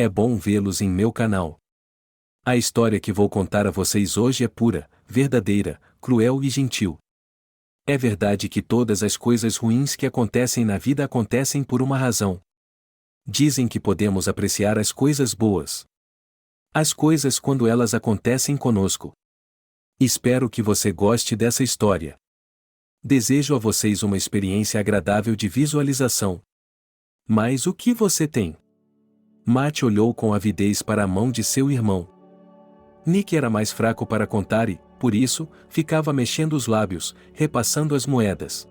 É bom vê-los em meu canal. A história que vou contar a vocês hoje é pura, verdadeira, cruel e gentil. É verdade que todas as coisas ruins que acontecem na vida acontecem por uma razão. Dizem que podemos apreciar as coisas boas. As coisas quando elas acontecem conosco. Espero que você goste dessa história. Desejo a vocês uma experiência agradável de visualização. Mas o que você tem? Matt olhou com avidez para a mão de seu irmão. Nick era mais fraco para contar e, por isso, ficava mexendo os lábios, repassando as moedas.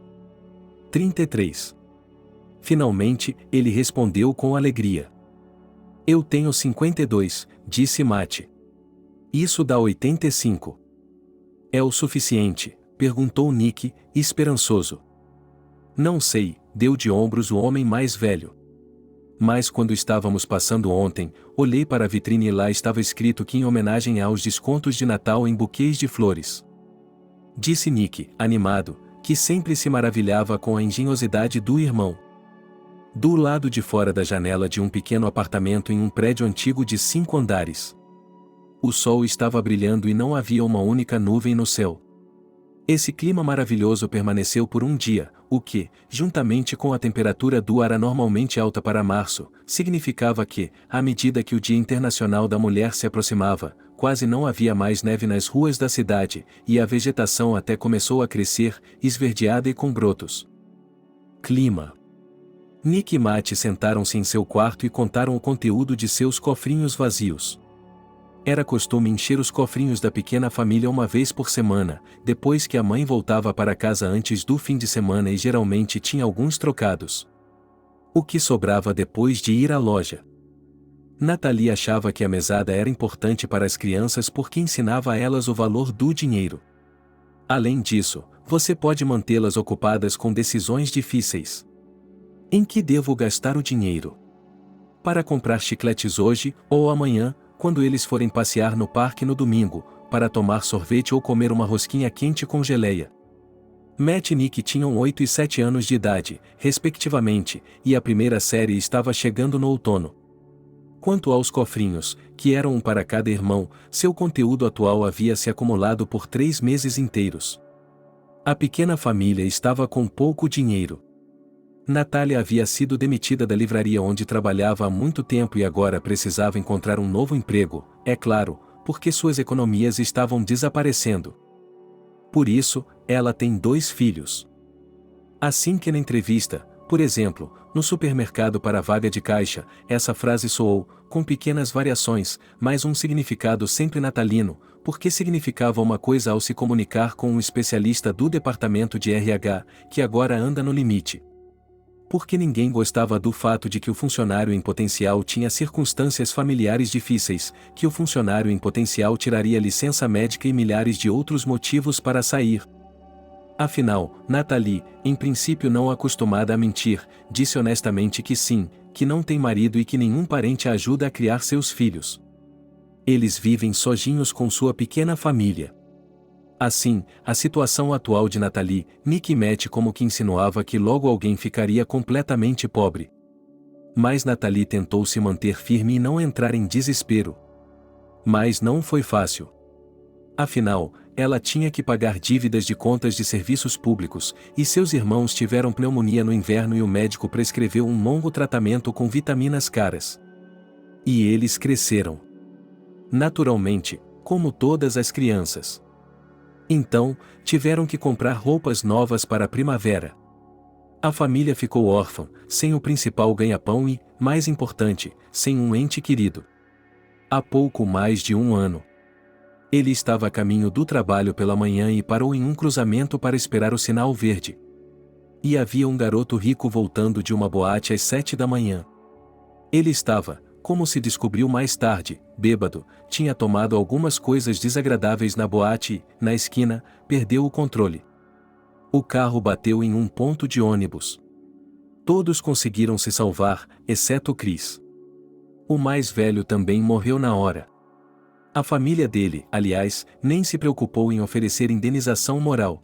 33. Finalmente, ele respondeu com alegria. Eu tenho 52, disse Matt. Isso dá 85. É o suficiente? Perguntou Nick, esperançoso. Não sei, deu de ombros o homem mais velho. Mas quando estávamos passando ontem, olhei para a vitrine e lá estava escrito que em homenagem aos descontos de Natal em buquês de flores. Disse Nick, animado, que sempre se maravilhava com a engenhosidade do irmão. Do lado de fora da janela de um pequeno apartamento em um prédio antigo de 5 andares. O sol estava brilhando e não havia uma única nuvem no céu. Esse clima maravilhoso permaneceu por um dia, o que, juntamente com a temperatura do ar anormalmente alta para março, significava que, à medida que o Dia Internacional da Mulher se aproximava, quase não havia mais neve nas ruas da cidade, e a vegetação até começou a crescer, esverdeada e com brotos. Clima. Nick e Matt sentaram-se em seu quarto e contaram o conteúdo de seus cofrinhos vazios. Era costume encher os cofrinhos da pequena família uma vez por semana, depois que a mãe voltava para casa antes do fim de semana e geralmente tinha alguns trocados. O que sobrava depois de ir à loja. Natalie achava que a mesada era importante para as crianças porque ensinava a elas o valor do dinheiro. Além disso, você pode mantê-las ocupadas com decisões difíceis. Em que devo gastar o dinheiro? Para comprar chicletes hoje ou amanhã, quando eles forem passear no parque no domingo, para tomar sorvete ou comer uma rosquinha quente com geleia. Matt e Nick tinham 8 e 7 anos de idade, respectivamente, e a primeira série estava chegando no outono. Quanto aos cofrinhos, que eram um para cada irmão, seu conteúdo atual havia se acumulado por 3 meses inteiros. A pequena família estava com pouco dinheiro. Natália havia sido demitida da livraria onde trabalhava há muito tempo e agora precisava encontrar um novo emprego, é claro, porque suas economias estavam desaparecendo. Por isso, ela tem 2 filhos. Assim que na entrevista, por exemplo, no supermercado para a vaga de caixa, essa frase soou, com pequenas variações, mas um significado sempre natalino, porque significava uma coisa ao se comunicar com um especialista do departamento de RH, que agora anda no limite. Porque ninguém gostava do fato de que o funcionário em potencial tinha circunstâncias familiares difíceis, que o funcionário em potencial tiraria licença médica e milhares de outros motivos para sair. Afinal, Natalie, em princípio não acostumada a mentir, disse honestamente que sim, que não tem marido e que nenhum parente a ajuda a criar seus filhos. Eles vivem sozinhos com sua pequena família. Assim, a situação atual de Natalie, Nick e Matt como que insinuava que logo alguém ficaria completamente pobre. Mas Natalie tentou se manter firme e não entrar em desespero. Mas não foi fácil. Afinal, ela tinha que pagar dívidas de contas de serviços públicos, e seus irmãos tiveram pneumonia no inverno e o médico prescreveu um longo tratamento com vitaminas caras. E eles cresceram. Naturalmente, como todas as crianças. Então, tiveram que comprar roupas novas para a primavera. A família ficou órfã, sem o principal ganha-pão e, mais importante, sem um ente querido. Há pouco mais de 1 ano. Ele estava a caminho do trabalho pela manhã e parou em um cruzamento para esperar o sinal verde. E havia um garoto rico voltando de uma boate às 7 da manhã. Ele estava, como se descobriu mais tarde, bêbado, tinha tomado algumas coisas desagradáveis na boate e, na esquina, perdeu o controle. O carro bateu em um ponto de ônibus. Todos conseguiram se salvar, exceto Chris. O mais velho também morreu na hora. A família dele, aliás, nem se preocupou em oferecer indenização moral.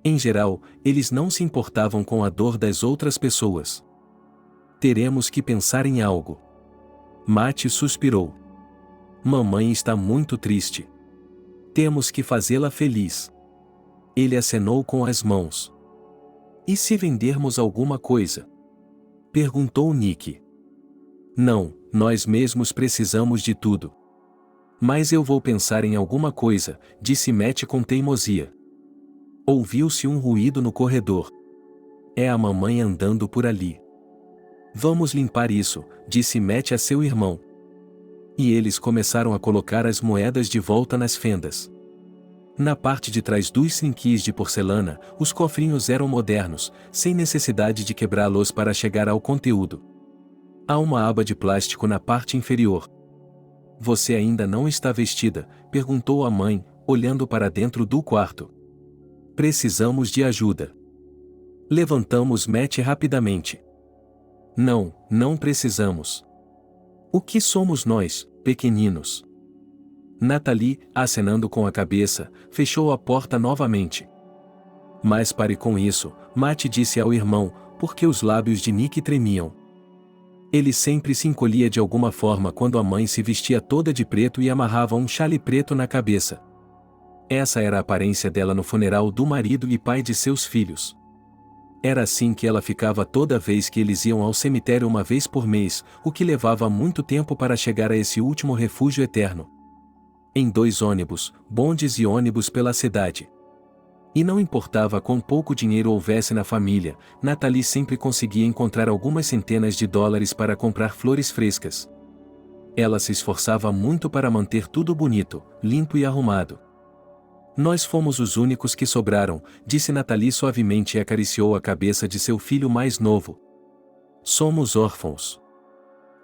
Em geral, eles não se importavam com a dor das outras pessoas. Teremos que pensar em algo. Matt suspirou. Mamãe está muito triste. Temos que fazê-la feliz. Ele acenou com as mãos. E se vendermos alguma coisa? Perguntou Nick. Não, nós mesmos precisamos de tudo. Mas eu vou pensar em alguma coisa, disse Matt com teimosia. Ouviu-se um ruído no corredor. É a mamãe andando por ali. Vamos limpar isso, disse Matt a seu irmão. E eles começaram a colocar as moedas de volta nas fendas. Na parte de trás dos trinquis de porcelana, os cofrinhos eram modernos, sem necessidade de quebrá-los para chegar ao conteúdo. Há uma aba de plástico na parte inferior. Você ainda não está vestida? Perguntou a mãe, olhando para dentro do quarto. Precisamos de ajuda. Levantamos Matt rapidamente. Não, não precisamos. O que somos nós, pequeninos? Natalie, acenando com a cabeça, fechou a porta novamente. Mas pare com isso, Matt disse ao irmão, porque os lábios de Nick tremiam. Ele sempre se encolhia de alguma forma quando a mãe se vestia toda de preto e amarrava um chale preto na cabeça. Essa era a aparência dela no funeral do marido e pai de seus filhos. Era assim que ela ficava toda vez que eles iam ao cemitério uma vez por mês, o que levava muito tempo para chegar a esse último refúgio eterno. Em 2 ônibus, bondes e ônibus pela cidade. E não importava quão pouco dinheiro houvesse na família, Natalie sempre conseguia encontrar algumas centenas de dólares para comprar flores frescas. Ela se esforçava muito para manter tudo bonito, limpo e arrumado. Nós fomos os únicos que sobraram, disse Natalie suavemente e acariciou a cabeça de seu filho mais novo. Somos órfãos.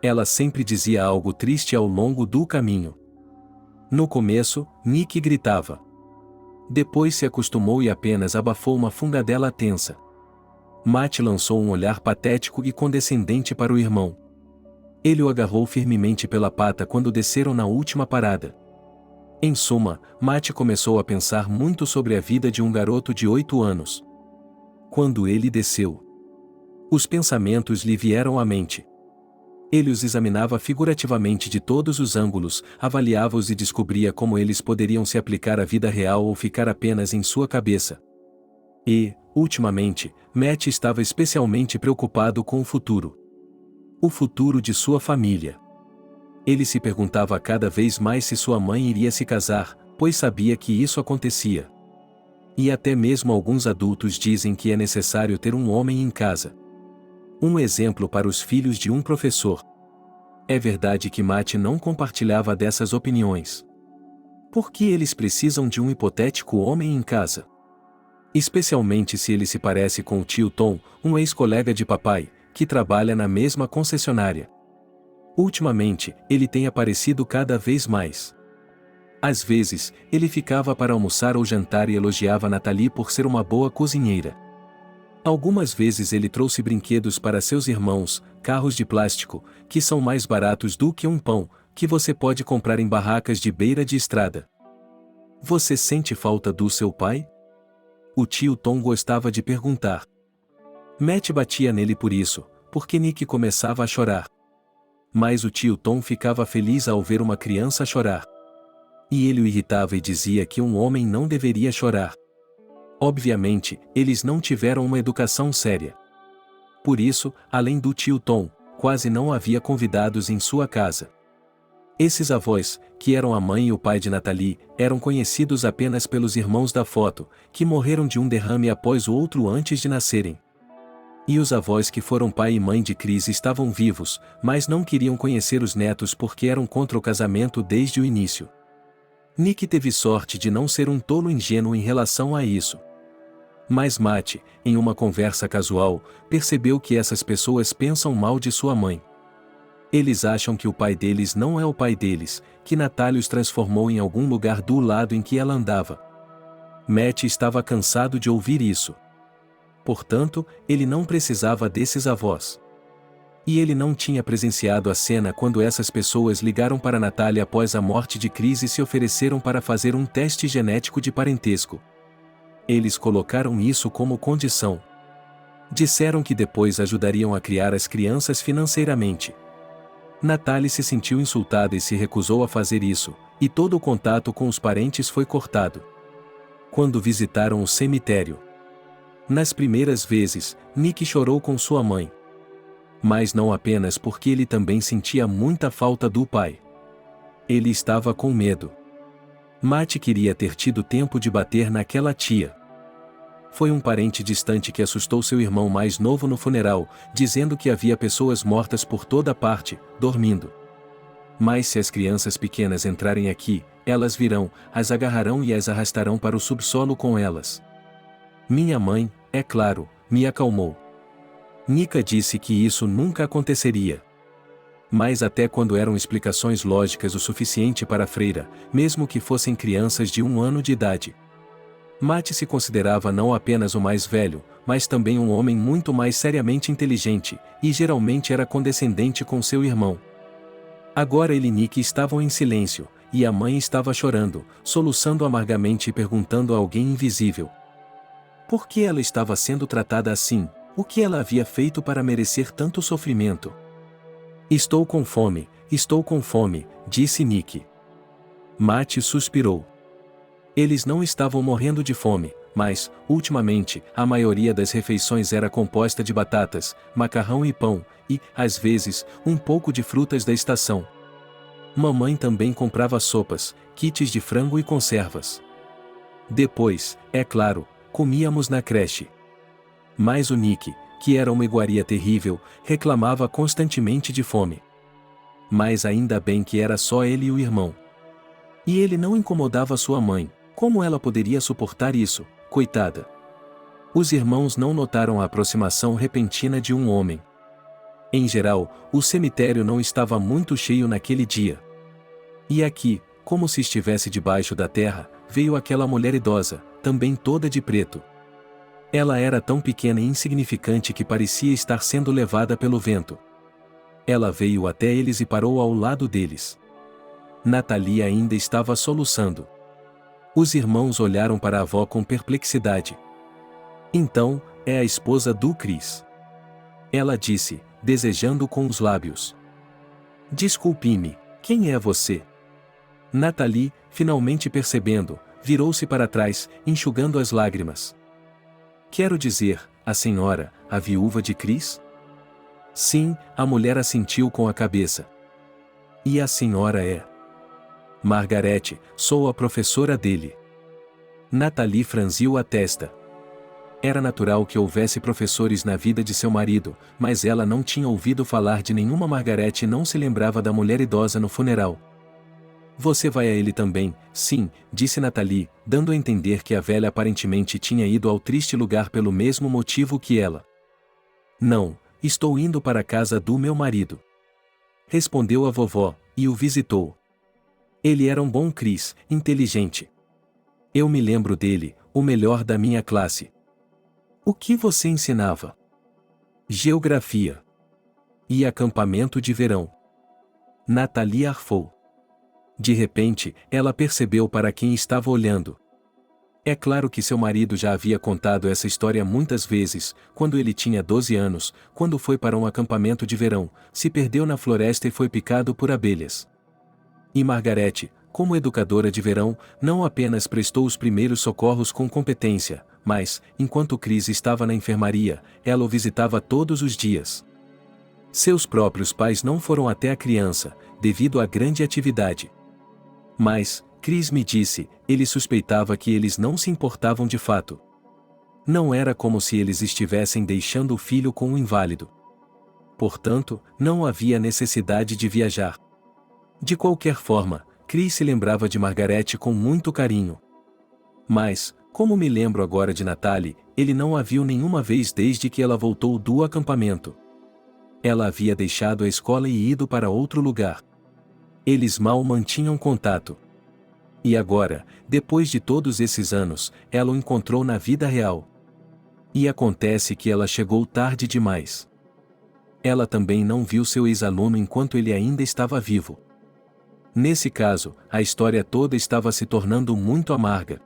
Ela sempre dizia algo triste ao longo do caminho. No começo, Nick gritava. Depois se acostumou e apenas abafou uma fungadela tensa. Matt lançou um olhar patético e condescendente para o irmão. Ele o agarrou firmemente pela pata quando desceram na última parada. Em suma, Matt começou a pensar muito sobre a vida de um garoto de 8 anos. Quando ele desceu, os pensamentos lhe vieram à mente. Ele os examinava figurativamente de todos os ângulos, avaliava-os e descobria como eles poderiam se aplicar à vida real ou ficar apenas em sua cabeça. E, ultimamente, Matt estava especialmente preocupado com o futuro. O futuro de sua família. Ele se perguntava cada vez mais se sua mãe iria se casar, pois sabia que isso acontecia. E até mesmo alguns adultos dizem que é necessário ter um homem em casa. Um exemplo para os filhos de um professor. É verdade que Matt não compartilhava dessas opiniões. Por que eles precisam de um hipotético homem em casa? Especialmente se ele se parece com o tio Tom, um ex-colega de papai, que trabalha na mesma concessionária. Ultimamente, ele tem aparecido cada vez mais. Às vezes, ele ficava para almoçar ou jantar e elogiava Natalie por ser uma boa cozinheira. Algumas vezes ele trouxe brinquedos para seus irmãos, carros de plástico, que são mais baratos do que um pão, que você pode comprar em barracas de beira de estrada. Você sente falta do seu pai? O tio Tom gostava de perguntar. Matt batia nele por isso, porque Nick começava a chorar. Mas o tio Tom ficava feliz ao ver uma criança chorar. E ele o irritava e dizia que um homem não deveria chorar. Obviamente, eles não tiveram uma educação séria. Por isso, além do tio Tom, quase não havia convidados em sua casa. Esses avós, que eram a mãe e o pai de Natalie, eram conhecidos apenas pelos irmãos da foto, que morreram de um derrame após o outro antes de nascerem. E os avós que foram pai e mãe de Chris estavam vivos, mas não queriam conhecer os netos porque eram contra o casamento desde o início. Nick teve sorte de não ser um tolo ingênuo em relação a isso. Mas Matt, em uma conversa casual, percebeu que essas pessoas pensam mal de sua mãe. Eles acham que o pai deles não é o pai deles, que Natalie os transformou em algum lugar do lado em que ela andava. Matt estava cansado de ouvir isso. Portanto, ele não precisava desses avós. E ele não tinha presenciado a cena quando essas pessoas ligaram para Natalie após a morte de Chris e se ofereceram para fazer um teste genético de parentesco. Eles colocaram isso como condição. Disseram que depois ajudariam a criar as crianças financeiramente. Natalie se sentiu insultada e se recusou a fazer isso, e todo o contato com os parentes foi cortado. Quando visitaram o cemitério. Nas primeiras vezes, Nick chorou com sua mãe. Mas não apenas porque ele também sentia muita falta do pai. Ele estava com medo. Matt queria ter tido tempo de bater naquela tia. Foi um parente distante que assustou seu irmão mais novo no funeral, dizendo que havia pessoas mortas por toda parte, dormindo. Mas se as crianças pequenas entrarem aqui, elas virão, as agarrarão e as arrastarão para o subsolo com elas. Minha mãe, é claro, me acalmou. Nika disse que isso nunca aconteceria. Mas até quando eram explicações lógicas o suficiente para a freira, mesmo que fossem crianças de 1 ano de idade. Matt se considerava não apenas o mais velho, mas também um homem muito mais seriamente inteligente, e geralmente era condescendente com seu irmão. Agora ele e Nick estavam em silêncio, e a mãe estava chorando, soluçando amargamente e perguntando a alguém invisível. Por que ela estava sendo tratada assim? O que ela havia feito para merecer tanto sofrimento? Estou com fome, disse Nick. Matt suspirou. Eles não estavam morrendo de fome, mas, ultimamente, a maioria das refeições era composta de batatas, macarrão e pão, e, às vezes, um pouco de frutas da estação. Mamãe também comprava sopas, kits de frango e conservas. Depois, é claro, comíamos na creche. Mas o Nick, que era uma iguaria terrível, reclamava constantemente de fome. Mas ainda bem que era só ele e o irmão. E ele não incomodava sua mãe. Como ela poderia suportar isso, coitada? Os irmãos não notaram a aproximação repentina de um homem. Em geral, o cemitério não estava muito cheio naquele dia. E aqui, como se estivesse debaixo da terra, veio aquela mulher idosa, também toda de preto. Ela era tão pequena e insignificante que parecia estar sendo levada pelo vento. Ela veio até eles e parou ao lado deles. Natalie ainda estava soluçando. Os irmãos olharam para a avó com perplexidade. Então, é a esposa do Chris. Ela disse, desejando com os lábios. Desculpe-me, quem é você? Natalie, finalmente percebendo, virou-se para trás, enxugando as lágrimas. Quero dizer, a senhora, a viúva de Chris? Sim, a mulher assentiu com a cabeça. E a senhora é? Margarete, sou a professora dele. Natalie franziu a testa. Era natural que houvesse professores na vida de seu marido, mas ela não tinha ouvido falar de nenhuma Margarete e não se lembrava da mulher idosa no funeral. Você vai a ele também, sim, disse Natalie, dando a entender que a velha aparentemente tinha ido ao triste lugar pelo mesmo motivo que ela. Não, estou indo para a casa do meu marido. Respondeu a vovó, e o visitou. Ele era um bom Chris, inteligente. Eu me lembro dele, o melhor da minha classe. O que você ensinava? Geografia. E acampamento de verão. Natalie arfou. De repente, ela percebeu para quem estava olhando. É claro que seu marido já havia contado essa história muitas vezes, quando ele tinha 12 anos, quando foi para um acampamento de verão, se perdeu na floresta e foi picado por abelhas. E Margarete, como educadora de verão, não apenas prestou os primeiros socorros com competência, mas, enquanto Chris estava na enfermaria, ela o visitava todos os dias. Seus próprios pais não foram até a criança, devido à grande atividade. Mas, Chris me disse, ele suspeitava que eles não se importavam de fato. Não era como se eles estivessem deixando o filho com um inválido. Portanto, não havia necessidade de viajar. De qualquer forma, Chris se lembrava de Margarete com muito carinho. Mas, como me lembro agora de Natalie, ele não a viu nenhuma vez desde que ela voltou do acampamento. Ela havia deixado a escola e ido para outro lugar. Eles mal mantinham contato. E agora, depois de todos esses anos, ela o encontrou na vida real. E acontece que ela chegou tarde demais. Ela também não viu seu ex-aluno enquanto ele ainda estava vivo. Nesse caso, a história toda estava se tornando muito amarga.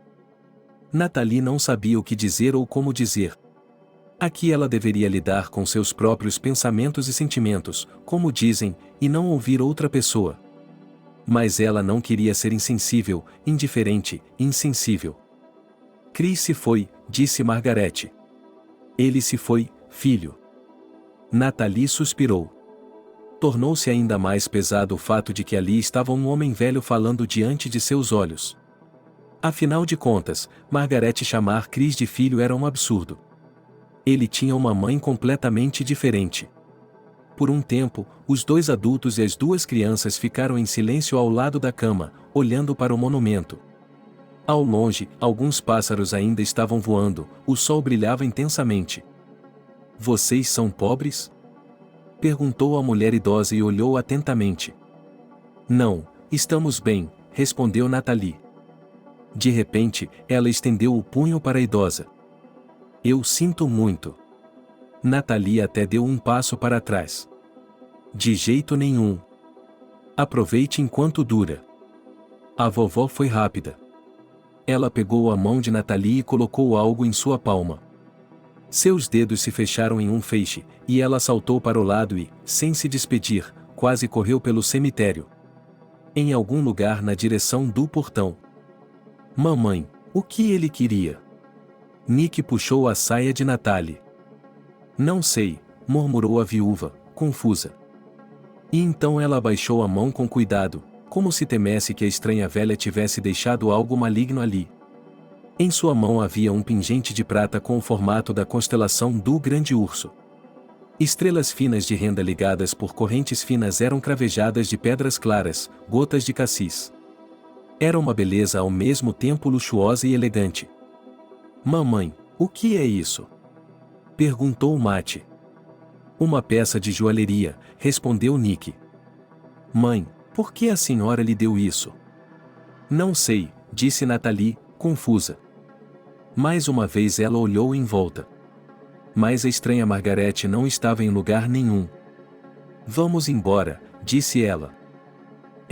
Natalie não sabia o que dizer ou como dizer. Aqui ela deveria lidar com seus próprios pensamentos e sentimentos, como dizem, e não ouvir outra pessoa. Mas ela não queria ser insensível, indiferente, insensível. Chris se foi, disse Margaret. Ele se foi, filho. Nathalie suspirou. Tornou-se ainda mais pesado o fato de que ali estava um homem velho falando diante de seus olhos. Afinal de contas, Margaret chamar Chris de filho era um absurdo. Ele tinha uma mãe completamente diferente. Por um tempo, os dois adultos e as duas crianças ficaram em silêncio ao lado da cama, olhando para o monumento. Ao longe, alguns pássaros ainda estavam voando, o sol brilhava intensamente. Vocês são pobres? Perguntou a mulher idosa e olhou atentamente. Não, estamos bem, respondeu Nathalie. De repente, ela estendeu o punho para a idosa. Eu sinto muito. Nathalie até deu um passo para trás. De jeito nenhum. Aproveite enquanto dura. A vovó foi rápida. Ela pegou a mão de Nathalie e colocou algo em sua palma. Seus dedos se fecharam em um feixe, e ela saltou para o lado e, sem se despedir, quase correu pelo cemitério. Em algum lugar na direção do portão. Mamãe, o que ele queria? Nick puxou a saia de Nathalie. Não sei, murmurou a viúva, confusa. E então ela abaixou a mão com cuidado, como se temesse que a estranha velha tivesse deixado algo maligno ali. Em sua mão havia um pingente de prata com o formato da constelação do Grande Urso. Estrelas finas de renda ligadas por correntes finas eram cravejadas de pedras claras, gotas de cassis. Era uma beleza ao mesmo tempo luxuosa e elegante. Mamãe, o que é isso? Perguntou Mate. Uma peça de joalheria, respondeu Nick. Mãe, por que a senhora lhe deu isso? Não sei, disse Nathalie, confusa. Mais uma vez ela olhou em volta. Mas a estranha Margaret não estava em lugar nenhum. Vamos embora, disse ela.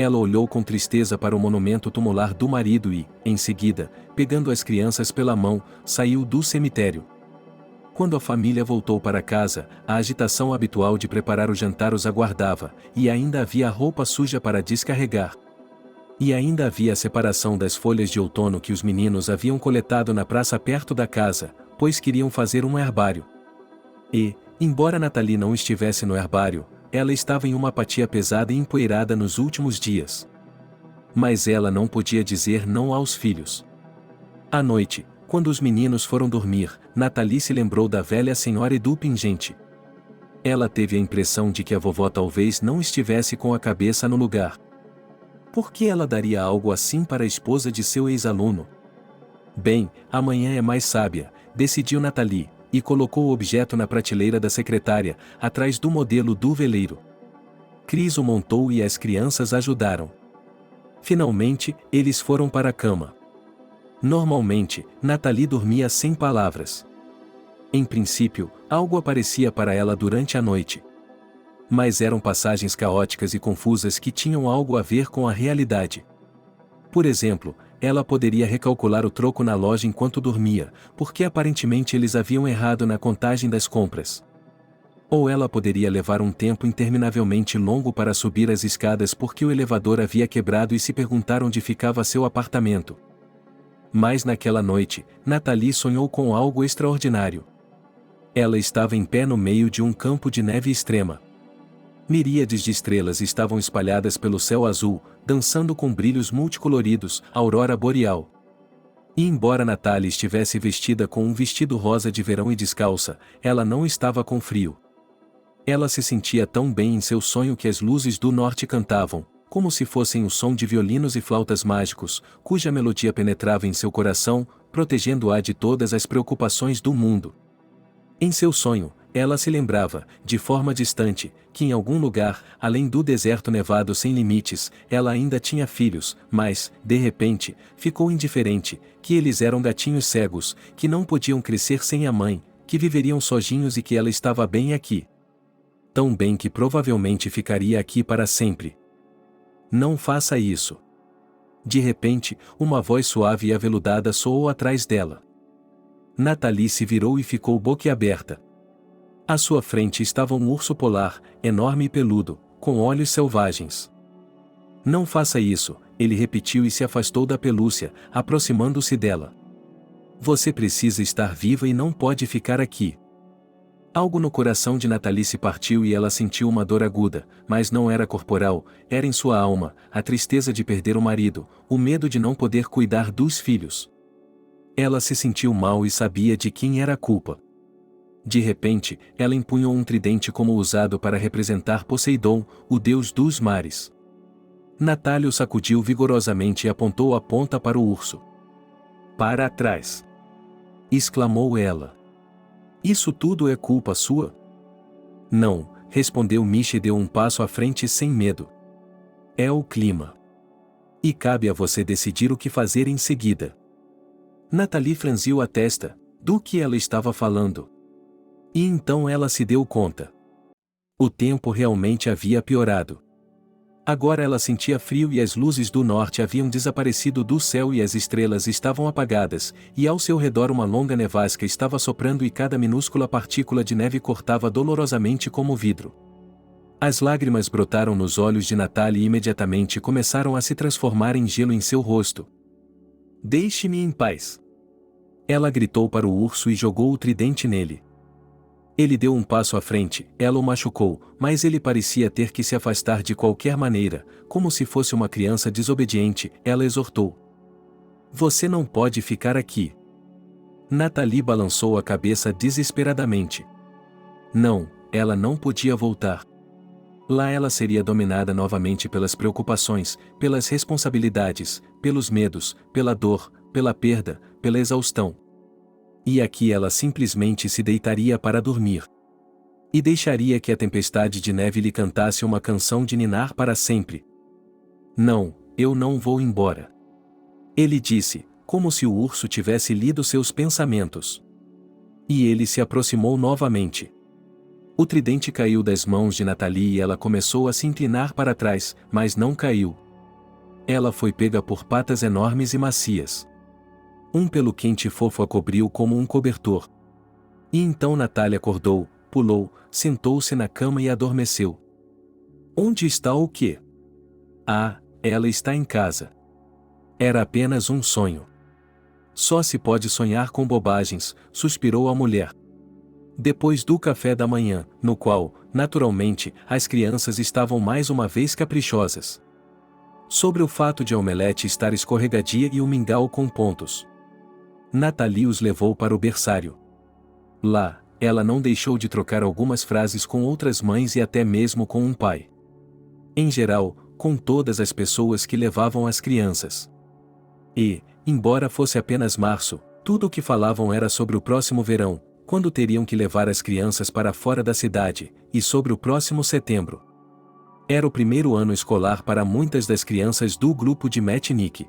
Ela olhou com tristeza para o monumento tumular do marido e, em seguida, pegando as crianças pela mão, saiu do cemitério. Quando a família voltou para casa, a agitação habitual de preparar o jantar os aguardava, e ainda havia roupa suja para descarregar. E ainda havia a separação das folhas de outono que os meninos haviam coletado na praça perto da casa, pois queriam fazer um herbário. E, embora Nathalie não estivesse no herbário, ela estava em uma apatia pesada e empoeirada nos últimos dias. Mas ela não podia dizer não aos filhos. À noite, quando os meninos foram dormir, Nathalie se lembrou da velha senhora e do pingente. Ela teve a impressão de que a vovó talvez não estivesse com a cabeça no lugar. Por que ela daria algo assim para a esposa de seu ex-aluno? Bem, amanhã é mais sábia, decidiu Nathalie, e colocou o objeto na prateleira da secretária, atrás do modelo do veleiro. Chris o montou e as crianças ajudaram. Finalmente, eles foram para a cama. Normalmente, Nathalie dormia sem palavras. Em princípio, algo aparecia para ela durante a noite. Mas eram passagens caóticas e confusas que tinham algo a ver com a realidade. Por exemplo, ela poderia recalcular o troco na loja enquanto dormia, porque aparentemente eles haviam errado na contagem das compras. Ou ela poderia levar um tempo interminavelmente longo para subir as escadas porque o elevador havia quebrado e se perguntar onde ficava seu apartamento. Mas naquela noite, Nathalie sonhou com algo extraordinário. Ela estava em pé no meio de um campo de neve extrema. Miríades de estrelas estavam espalhadas pelo céu azul, dançando com brilhos multicoloridos, aurora boreal. E embora Nathalie estivesse vestida com um vestido rosa de verão e descalça, ela não estava com frio. Ela se sentia tão bem em seu sonho que as luzes do norte cantavam, como se fossem o som de violinos e flautas mágicos, cuja melodia penetrava em seu coração, protegendo-a de todas as preocupações do mundo. Em seu sonho, ela se lembrava, de forma distante, que em algum lugar, além do deserto nevado sem limites, ela ainda tinha filhos, mas, de repente, ficou indiferente, que eles eram gatinhos cegos, que não podiam crescer sem a mãe, que viveriam sozinhos e que ela estava bem aqui. Tão bem que provavelmente ficaria aqui para sempre. Não faça isso. De repente, uma voz suave e aveludada soou atrás dela. Nathalie se virou e ficou boquiaberta. À sua frente estava um urso polar, enorme e peludo, com olhos selvagens. Não faça isso, ele repetiu e se afastou da pelúcia, aproximando-se dela. Você precisa estar viva e não pode ficar aqui. Algo no coração de Nathalie se partiu e ela sentiu uma dor aguda, mas não era corporal, era em sua alma, a tristeza de perder o marido, o medo de não poder cuidar dos filhos. Ela se sentiu mal e sabia de quem era a culpa. De repente, ela empunhou um tridente como usado para representar Poseidon, o deus dos mares. Nathalie o sacudiu vigorosamente e apontou a ponta para o urso. Para trás! Exclamou ela. Isso tudo é culpa sua? Não, respondeu Miche e deu um passo à frente sem medo. É o clima. E cabe a você decidir o que fazer em seguida. Nathalie franziu a testa, do que ela estava falando. E então ela se deu conta. O tempo realmente havia piorado. Agora ela sentia frio e as luzes do norte haviam desaparecido do céu e as estrelas estavam apagadas, e ao seu redor uma longa nevasca estava soprando e cada minúscula partícula de neve cortava dolorosamente como vidro. As lágrimas brotaram nos olhos de Nathalie e imediatamente começaram a se transformar em gelo em seu rosto. Deixe-me em paz! Ela gritou para o urso e jogou o tridente nele. Ele deu um passo à frente, ela o machucou, mas ele parecia ter que se afastar de qualquer maneira, como se fosse uma criança desobediente, ela exortou. Você não pode ficar aqui. Nathalie balançou a cabeça desesperadamente. Não, ela não podia voltar. Lá ela seria dominada novamente pelas preocupações, pelas responsabilidades, pelos medos, pela dor, pela perda, pela exaustão. E aqui ela simplesmente se deitaria para dormir. E deixaria que a tempestade de neve lhe cantasse uma canção de ninar para sempre. Não, eu não vou embora. Ele disse, como se o urso tivesse lido seus pensamentos. E ele se aproximou novamente. O tridente caiu das mãos de Nathalie e ela começou a se inclinar para trás, mas não caiu. Ela foi pega por patas enormes e macias. Um pelo quente e fofo a cobriu como um cobertor. E então Nathalie acordou, pulou, sentou-se na cama e adormeceu. Onde está o quê? Ah, ela está em casa. Era apenas um sonho. Só se pode sonhar com bobagens, suspirou a mulher. Depois do café da manhã, no qual, naturalmente, as crianças estavam mais uma vez caprichosas. Sobre o fato de a omelete estar escorregadia e o mingau com pontos. Nathalie os levou para o berçário. Lá, ela não deixou de trocar algumas frases com outras mães e até mesmo com um pai. Em geral, com todas as pessoas que levavam as crianças. E, embora fosse apenas março, tudo o que falavam era sobre o próximo verão, quando teriam que levar as crianças para fora da cidade, e sobre o próximo setembro. Era o primeiro ano escolar para muitas das crianças do grupo de Matchnick.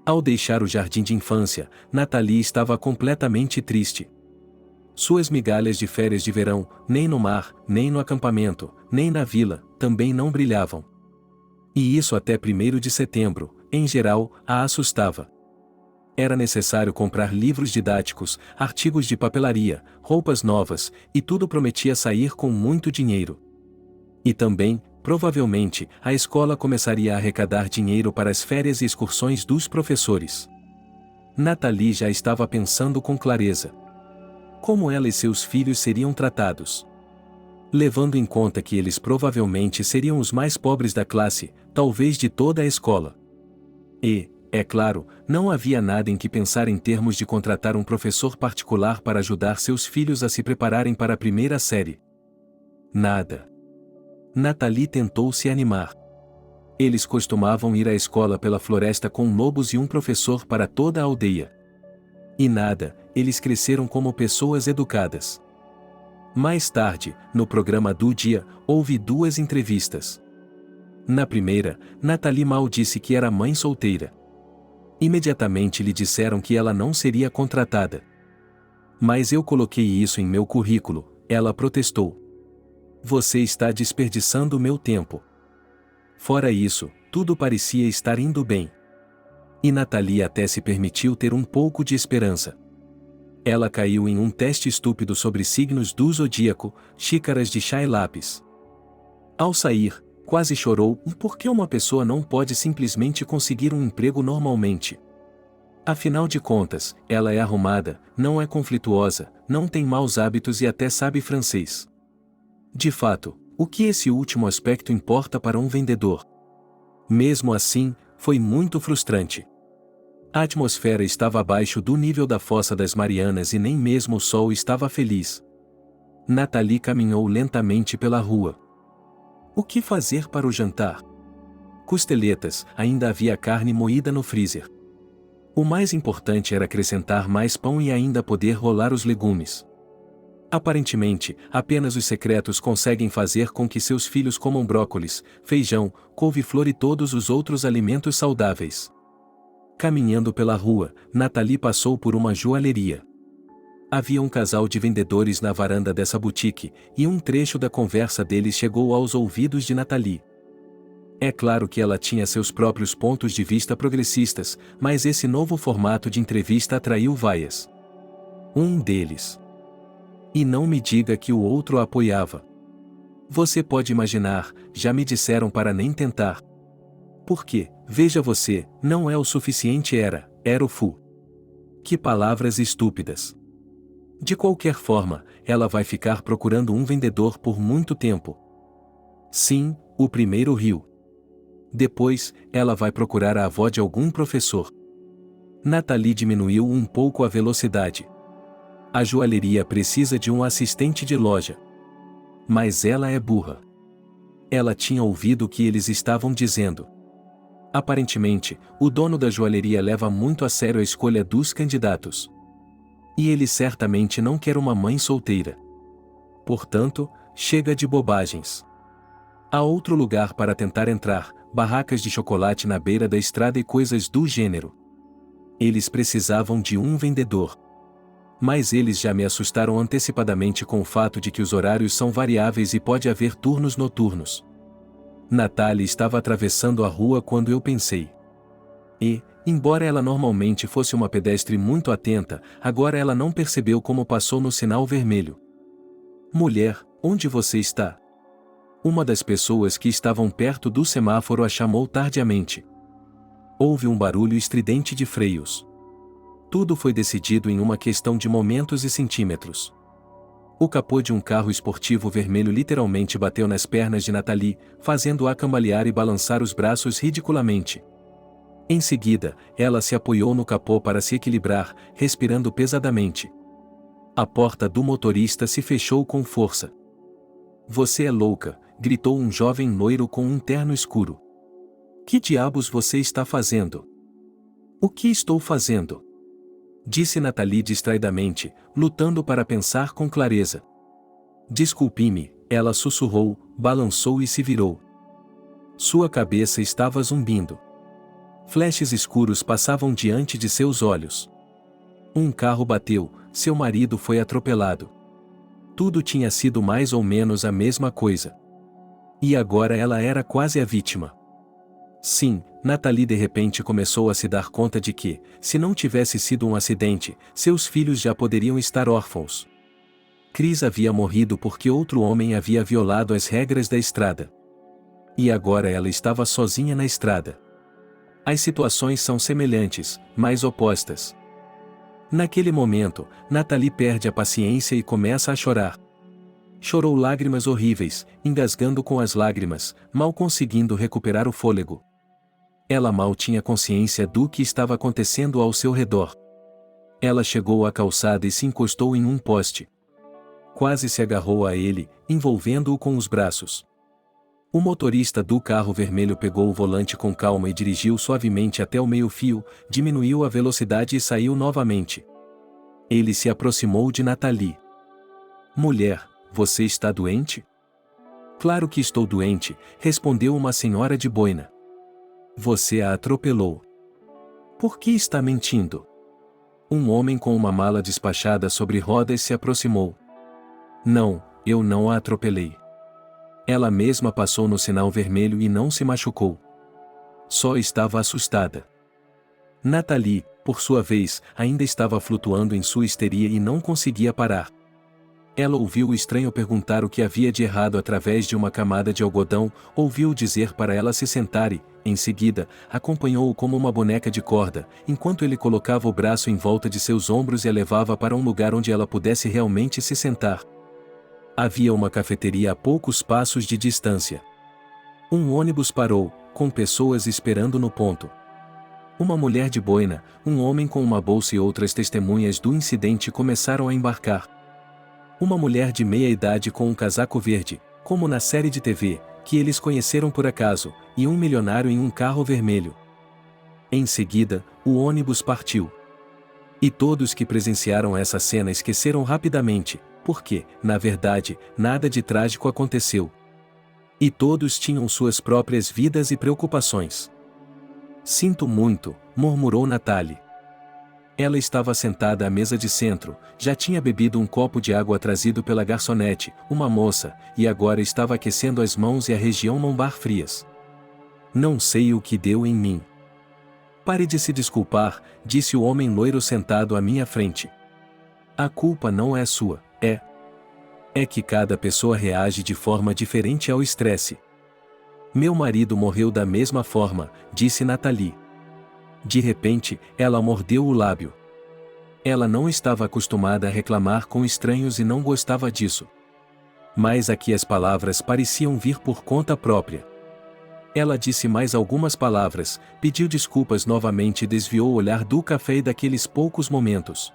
Ao deixar o jardim de infância, Nathalie estava completamente triste. Suas migalhas de férias de verão, nem no mar, nem no acampamento, nem na vila, também não brilhavam. E isso até 1º de setembro, em geral, a assustava. Era necessário comprar livros didáticos, artigos de papelaria, roupas novas, e tudo prometia sair com muito dinheiro. E também, provavelmente, a escola começaria a arrecadar dinheiro para as férias e excursões dos professores. Nathalie já estava pensando com clareza. Como ela e seus filhos seriam tratados? Levando em conta que eles provavelmente seriam os mais pobres da classe, talvez de toda a escola. E, é claro, não havia nada em que pensar em termos de contratar um professor particular para ajudar seus filhos a se prepararem para a primeira série. Nada. Nathalie tentou se animar. Eles costumavam ir à escola pela floresta com lobos e um professor para toda a aldeia. E nada, eles cresceram como pessoas educadas. Mais tarde, no programa do dia, houve 2 entrevistas. Na primeira, Nathalie mal disse que era mãe solteira. Imediatamente lhe disseram que ela não seria contratada. Mas eu coloquei isso em meu currículo, ela protestou. Você está desperdiçando meu tempo. Fora isso, tudo parecia estar indo bem. E Nathalie até se permitiu ter um pouco de esperança. Ela caiu em um teste estúpido sobre signos do zodíaco, xícaras de chá e lápis. Ao sair, quase chorou por que uma pessoa não pode simplesmente conseguir um emprego normalmente. Afinal de contas, ela é arrumada, não é conflituosa, não tem maus hábitos e até sabe francês. De fato, o que esse último aspecto importa para um vendedor? Mesmo assim, foi muito frustrante. A atmosfera estava abaixo do nível da Fossa das Marianas e nem mesmo o sol estava feliz. Nathalie caminhou lentamente pela rua. O que fazer para o jantar? Costeletas, ainda havia carne moída no freezer. O mais importante era acrescentar mais pão e ainda poder rolar os legumes. Aparentemente, apenas os secretos conseguem fazer com que seus filhos comam brócolis, feijão, couve-flor e todos os outros alimentos saudáveis. Caminhando pela rua, Nathalie passou por uma joalheria. Havia um casal de vendedores na varanda dessa boutique, e um trecho da conversa deles chegou aos ouvidos de Nathalie. É claro que ela tinha seus próprios pontos de vista progressistas, mas esse novo formato de entrevista atraiu vaias. Um deles. E não me diga que o outro a apoiava. Você pode imaginar, já me disseram para nem tentar. Porque, veja você, não é o suficiente era o fu. Que palavras estúpidas. De qualquer forma, ela vai ficar procurando um vendedor por muito tempo. Sim, o primeiro riu. Depois, ela vai procurar a avó de algum professor. Nathalie diminuiu um pouco a velocidade. A joalheria precisa de um assistente de loja. Mas ela é burra. Ela tinha ouvido o que eles estavam dizendo. Aparentemente, o dono da joalheria leva muito a sério a escolha dos candidatos. E ele certamente não quer uma mãe solteira. Portanto, chega de bobagens. Há outro lugar para tentar entrar, barracas de chocolate na beira da estrada e coisas do gênero. Eles precisavam de um vendedor. Mas eles já me assustaram antecipadamente com o fato de que os horários são variáveis e pode haver turnos noturnos. Nathalie estava atravessando a rua quando eu pensei. E, embora ela normalmente fosse uma pedestre muito atenta, agora ela não percebeu como passou no sinal vermelho. Mulher, onde você está? Uma das pessoas que estavam perto do semáforo a chamou tardiamente. Houve um barulho estridente de freios. Tudo foi decidido em uma questão de momentos e centímetros. O capô de um carro esportivo vermelho literalmente bateu nas pernas de Nathalie, fazendo-a cambalear e balançar os braços ridiculamente. Em seguida, ela se apoiou no capô para se equilibrar, respirando pesadamente. A porta do motorista se fechou com força. Você é louca, gritou um jovem loiro com um terno escuro. Que diabos você está fazendo? O que estou fazendo? Disse Nathalie distraidamente, lutando para pensar com clareza. Desculpe-me, ela sussurrou, balançou e se virou. Sua cabeça estava zumbindo. Flashes escuros passavam diante de seus olhos. Um carro bateu, seu marido foi atropelado. Tudo tinha sido mais ou menos a mesma coisa. E agora ela era quase a vítima. Sim, Nathalie de repente começou a se dar conta de que, se não tivesse sido um acidente, seus filhos já poderiam estar órfãos. Chris havia morrido porque outro homem havia violado as regras da estrada. E agora ela estava sozinha na estrada. As situações são semelhantes, mas opostas. Naquele momento, Nathalie perde a paciência e começa a chorar. Chorou lágrimas horríveis, engasgando com as lágrimas, mal conseguindo recuperar o fôlego. Ela mal tinha consciência do que estava acontecendo ao seu redor. Ela chegou à calçada e se encostou em um poste. Quase se agarrou a ele, envolvendo-o com os braços. O motorista do carro vermelho pegou o volante com calma e dirigiu suavemente até o meio-fio, diminuiu a velocidade e saiu novamente. Ele se aproximou de Nathalie. Mulher, você está doente? Claro que estou doente, respondeu uma senhora de boina. Você a atropelou. Por que está mentindo? Um homem com uma mala despachada sobre rodas se aproximou. Não, eu não a atropelei. Ela mesma passou no sinal vermelho e não se machucou. Só estava assustada. Nathalie, por sua vez, ainda estava flutuando em sua histeria e não conseguia parar. Ela ouviu o estranho perguntar o que havia de errado através de uma camada de algodão, ouviu-o dizer para ela se sentar e, em seguida, acompanhou-o como uma boneca de corda, enquanto ele colocava o braço em volta de seus ombros e a levava para um lugar onde ela pudesse realmente se sentar. Havia uma cafeteria a poucos passos de distância. Um ônibus parou, com pessoas esperando no ponto. Uma mulher de boina, um homem com uma bolsa e outras testemunhas do incidente começaram a embarcar. Uma mulher de meia-idade com um casaco verde, como na série de TV, que eles conheceram por acaso, e um milionário em um carro vermelho. Em seguida, o ônibus partiu. E todos que presenciaram essa cena esqueceram rapidamente, porque, na verdade, nada de trágico aconteceu. E todos tinham suas próprias vidas e preocupações. Sinto muito, murmurou Natalie. Ela estava sentada à mesa de centro, já tinha bebido um copo de água trazido pela garçonete, uma moça, e agora estava aquecendo as mãos e a região lombar frias. Não sei o que deu em mim. Pare de se desculpar, disse o homem loiro sentado à minha frente. A culpa não é sua, é que cada pessoa reage de forma diferente ao estresse. Meu marido morreu da mesma forma, disse Natalie. De repente, ela mordeu o lábio. Ela não estava acostumada a reclamar com estranhos e não gostava disso. Mas aqui as palavras pareciam vir por conta própria. Ela disse mais algumas palavras, pediu desculpas novamente e desviou o olhar do café e daqueles poucos momentos.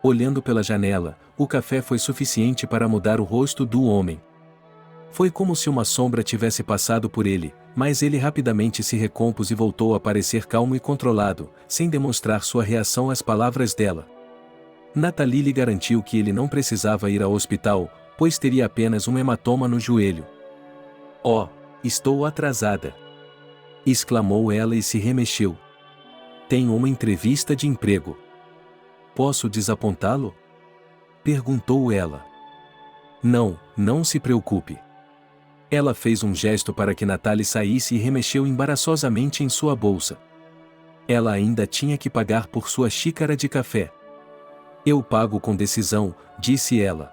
Olhando pela janela, o café foi suficiente para mudar o rosto do homem. Foi como se uma sombra tivesse passado por ele, mas ele rapidamente se recompôs e voltou a parecer calmo e controlado, sem demonstrar sua reação às palavras dela. Natalie lhe garantiu que ele não precisava ir ao hospital, pois teria apenas um hematoma no joelho. Oh, estou atrasada! Exclamou ela e se remexeu. Tenho uma entrevista de emprego. Posso desapontá-lo? Perguntou ela. Não, não se preocupe. Ela fez um gesto para que Natalie saísse e remexeu embaraçosamente em sua bolsa. Ela ainda tinha que pagar por sua xícara de café. Eu pago com decisão, disse ela.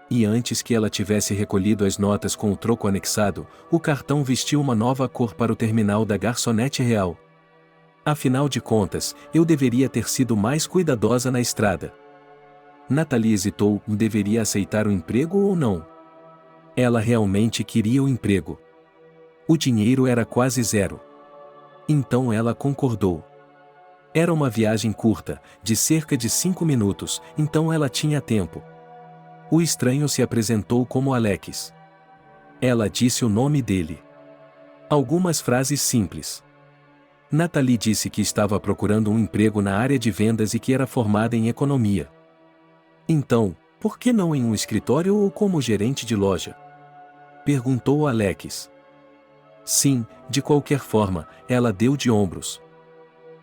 E antes que ela tivesse recolhido as notas com o troco anexado, o cartão vestiu uma nova cor para o terminal da garçonete real. Afinal de contas, eu deveria ter sido mais cuidadosa na estrada. Natalie hesitou, deveria aceitar o emprego ou não? Ela realmente queria o emprego. O dinheiro era quase zero. Então ela concordou. Era uma viagem curta, de cerca de 5 minutos, então ela tinha tempo. O estranho se apresentou como Alex. Ela disse o nome dele. Algumas frases simples. Natalie disse que estava procurando um emprego na área de vendas e que era formada em economia. Então, por que não em um escritório ou como gerente de loja? Perguntou Alex. Sim, de qualquer forma, ela deu de ombros.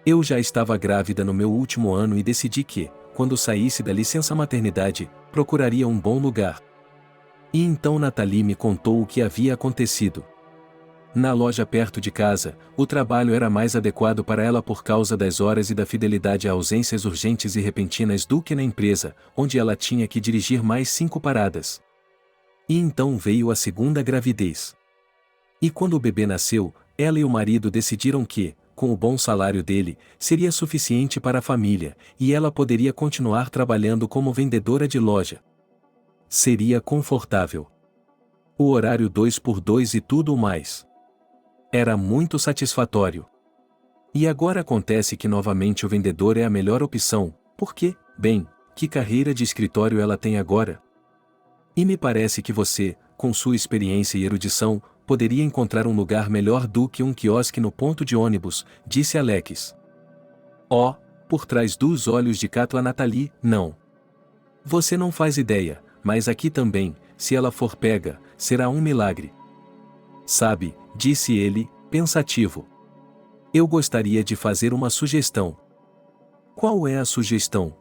Eu já estava grávida no meu último ano e decidi que, quando saísse da licença maternidade, procuraria um bom lugar. E então Natalie me contou o que havia acontecido. Na loja perto de casa, o trabalho era mais adequado para ela por causa das horas e da fidelidade a ausências urgentes e repentinas do que na empresa, onde ela tinha que dirigir mais 5 paradas. E então veio a segunda gravidez. E quando o bebê nasceu, ela e o marido decidiram que, com o bom salário dele, seria suficiente para a família, e ela poderia continuar trabalhando como vendedora de loja. Seria confortável. O horário 2x2 e tudo o mais. Era muito satisfatório. E agora acontece que novamente o vendedor é a melhor opção, porque, bem, que carreira de escritório ela tem agora? E me parece que você, com sua experiência e erudição, poderia encontrar um lugar melhor do que um quiosque no ponto de ônibus, disse Alex. Oh, por trás dos olhos de Katla Natalie, não. Você não faz ideia, mas aqui também, se ela for pega, será um milagre. Sabe, disse ele, pensativo. Eu gostaria de fazer uma sugestão. Qual é a sugestão?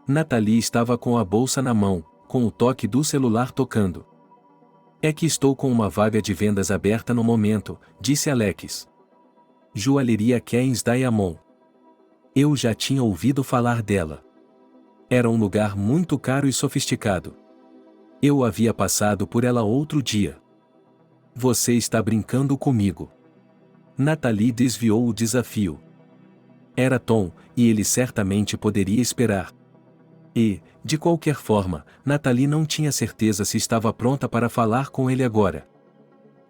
Natalie estava com a bolsa na mão, com o toque do celular tocando. É que estou com uma vaga de vendas aberta no momento, disse Alex. Joalheria Keynes Diamond. Eu já tinha ouvido falar dela. Era um lugar muito caro e sofisticado. Eu havia passado por ela outro dia. Você está brincando comigo. Nathalie desviou o desafio. Era Tom, e ele certamente poderia esperar. E, de qualquer forma, Nathalie não tinha certeza se estava pronta para falar com ele agora.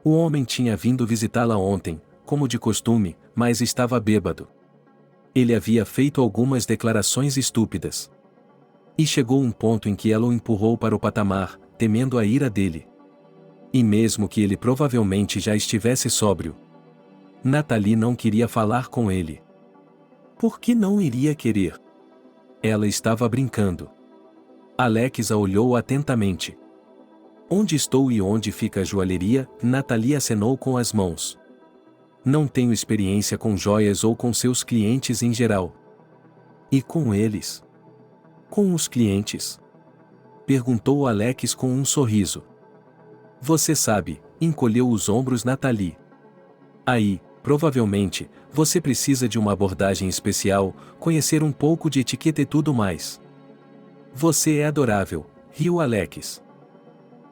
O homem tinha vindo visitá-la ontem, como de costume, mas estava bêbado. Ele havia feito algumas declarações estúpidas. E chegou um ponto em que ela o empurrou para o patamar, temendo a ira dele. E mesmo que ele provavelmente já estivesse sóbrio, Nathalie não queria falar com ele. Por que não iria querer? Ela estava brincando. Alex a olhou atentamente. Onde estou e onde fica a joalheria? Nathalie acenou com as mãos. Não tenho experiência com joias ou com seus clientes em geral. E com eles? Com os clientes? Perguntou Alex com um sorriso. Você sabe, encolheu os ombros Nathalie. Aí, provavelmente, você precisa de uma abordagem especial, conhecer um pouco de etiqueta e tudo mais. Você é adorável, riu Alex.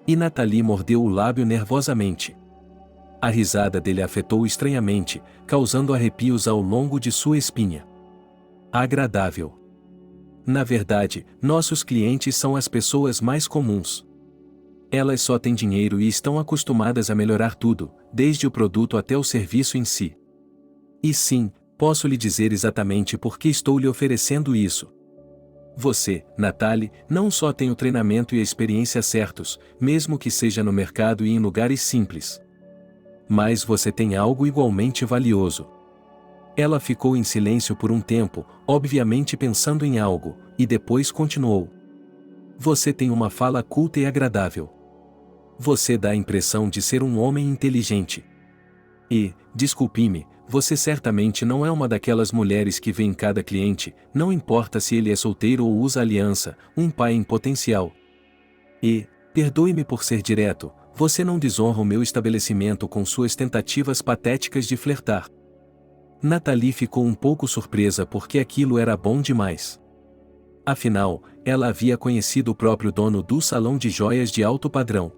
E Nathalie mordeu o lábio nervosamente. A risada dele afetou estranhamente, causando arrepios ao longo de sua espinha. Agradável. Na verdade, nossos clientes são as pessoas mais comuns. Elas só têm dinheiro e estão acostumadas a melhorar tudo, desde o produto até o serviço em si. E sim, posso lhe dizer exatamente por que estou lhe oferecendo isso. Você, Nathalie, não só tem o treinamento e a experiência certos, mesmo que seja no mercado e em lugares simples. Mas você tem algo igualmente valioso. Ela ficou em silêncio por um tempo, obviamente pensando em algo, e depois continuou. Você tem uma fala culta e agradável. Você dá a impressão de ser um homem inteligente. E, desculpe-me, você certamente não é uma daquelas mulheres que vê em cada cliente, não importa se ele é solteiro ou usa aliança, um pai em potencial. E, perdoe-me por ser direto, você não desonra o meu estabelecimento com suas tentativas patéticas de flertar. Nathalie ficou um pouco surpresa porque aquilo era bom demais. Afinal, ela havia conhecido o próprio dono do salão de joias de alto padrão.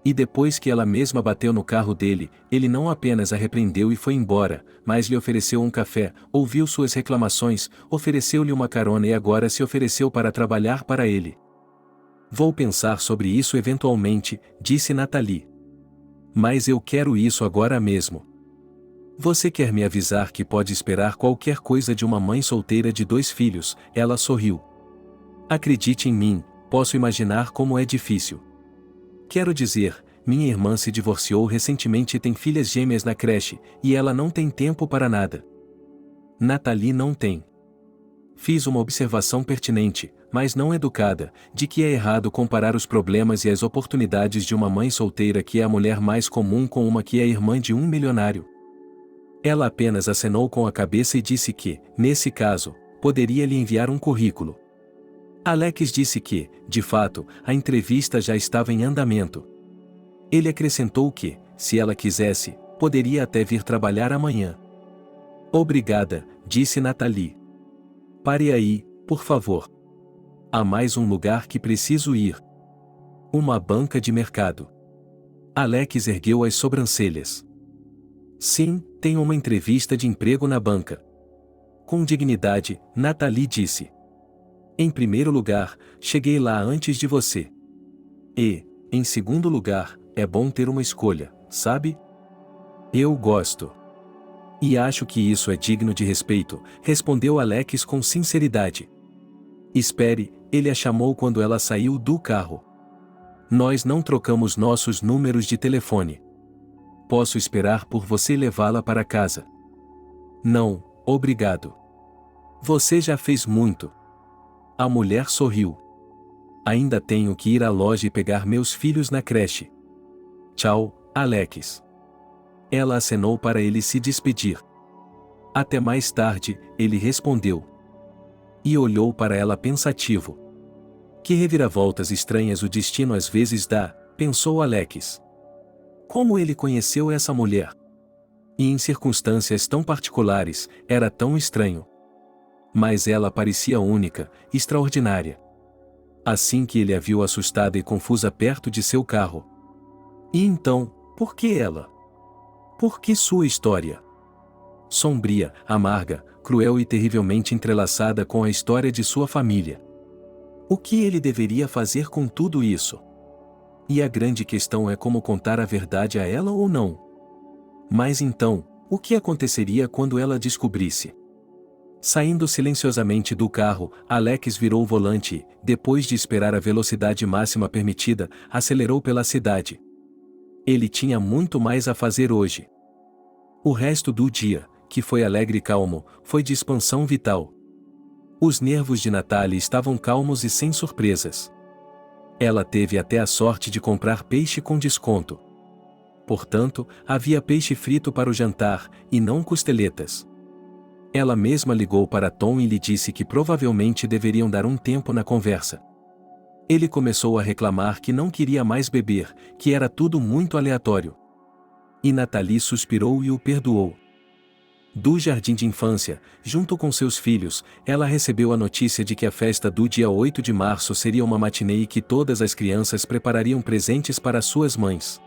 E depois que ela mesma bateu no carro dele, ele não apenas a repreendeu e foi embora, mas lhe ofereceu um café, ouviu suas reclamações, ofereceu-lhe uma carona e agora se ofereceu para trabalhar para ele. Vou pensar sobre isso eventualmente, disse Nathalie. Mas eu quero isso agora mesmo. Você quer me avisar que pode esperar qualquer coisa de uma mãe solteira de 2 filhos? Ela sorriu. Acredite em mim, posso imaginar como é difícil. Quero dizer, minha irmã se divorciou recentemente e tem filhas gêmeas na creche, e ela não tem tempo para nada. Nathalie não tem. Fiz uma observação pertinente, mas não educada, de que é errado comparar os problemas e as oportunidades de uma mãe solteira que é a mulher mais comum com uma que é irmã de um milionário. Ela apenas acenou com a cabeça e disse que, nesse caso, poderia lhe enviar um currículo. Alex disse que, de fato, a entrevista já estava em andamento. Ele acrescentou que, se ela quisesse, poderia até vir trabalhar amanhã. Obrigada, disse Nathalie. Pare aí, por favor. Há mais um lugar que preciso ir. Uma banca de mercado. Alex ergueu as sobrancelhas. Sim, tenho uma entrevista de emprego na banca. Com dignidade, Nathalie disse. Em primeiro lugar, cheguei lá antes de você. E, em segundo lugar, é bom ter uma escolha, sabe? Eu gosto. E acho que isso é digno de respeito, respondeu Alex com sinceridade. Espere, ele a chamou quando ela saiu do carro. Nós não trocamos nossos números de telefone. Posso esperar por você e levá-la para casa. Não, obrigado. Você já fez muito. A mulher sorriu. Ainda tenho que ir à loja e pegar meus filhos na creche. Tchau, Alex. Ela acenou para ele se despedir. Até mais tarde, ele respondeu. E olhou para ela pensativo. Que reviravoltas estranhas o destino às vezes dá, pensou Alex. Como ele conheceu essa mulher? E em circunstâncias tão particulares, era tão estranho. Mas ela parecia única, extraordinária. Assim que ele a viu assustada e confusa perto de seu carro. E então, por que ela? Por que sua história? Sombria, amarga, cruel e terrivelmente entrelaçada com a história de sua família. O que ele deveria fazer com tudo isso? E a grande questão é como contar a verdade a ela ou não. Mas então, o que aconteceria quando ela descobrisse? Saindo silenciosamente do carro, Alex virou o volante e, depois de esperar a velocidade máxima permitida, acelerou pela cidade. Ele tinha muito mais a fazer hoje. O resto do dia, que foi alegre e calmo, foi de expansão vital. Os nervos de Natalie estavam calmos e sem surpresas. Ela teve até a sorte de comprar peixe com desconto. Portanto, havia peixe frito para o jantar, e não costeletas. Ela mesma ligou para Tom e lhe disse que provavelmente deveriam dar um tempo na conversa. Ele começou a reclamar que não queria mais beber, que era tudo muito aleatório. E Natalie suspirou e o perdoou. Do jardim de infância, junto com seus filhos, ela recebeu a notícia de que a festa do dia 8 de março seria uma matinê e que todas as crianças preparariam presentes para suas mães.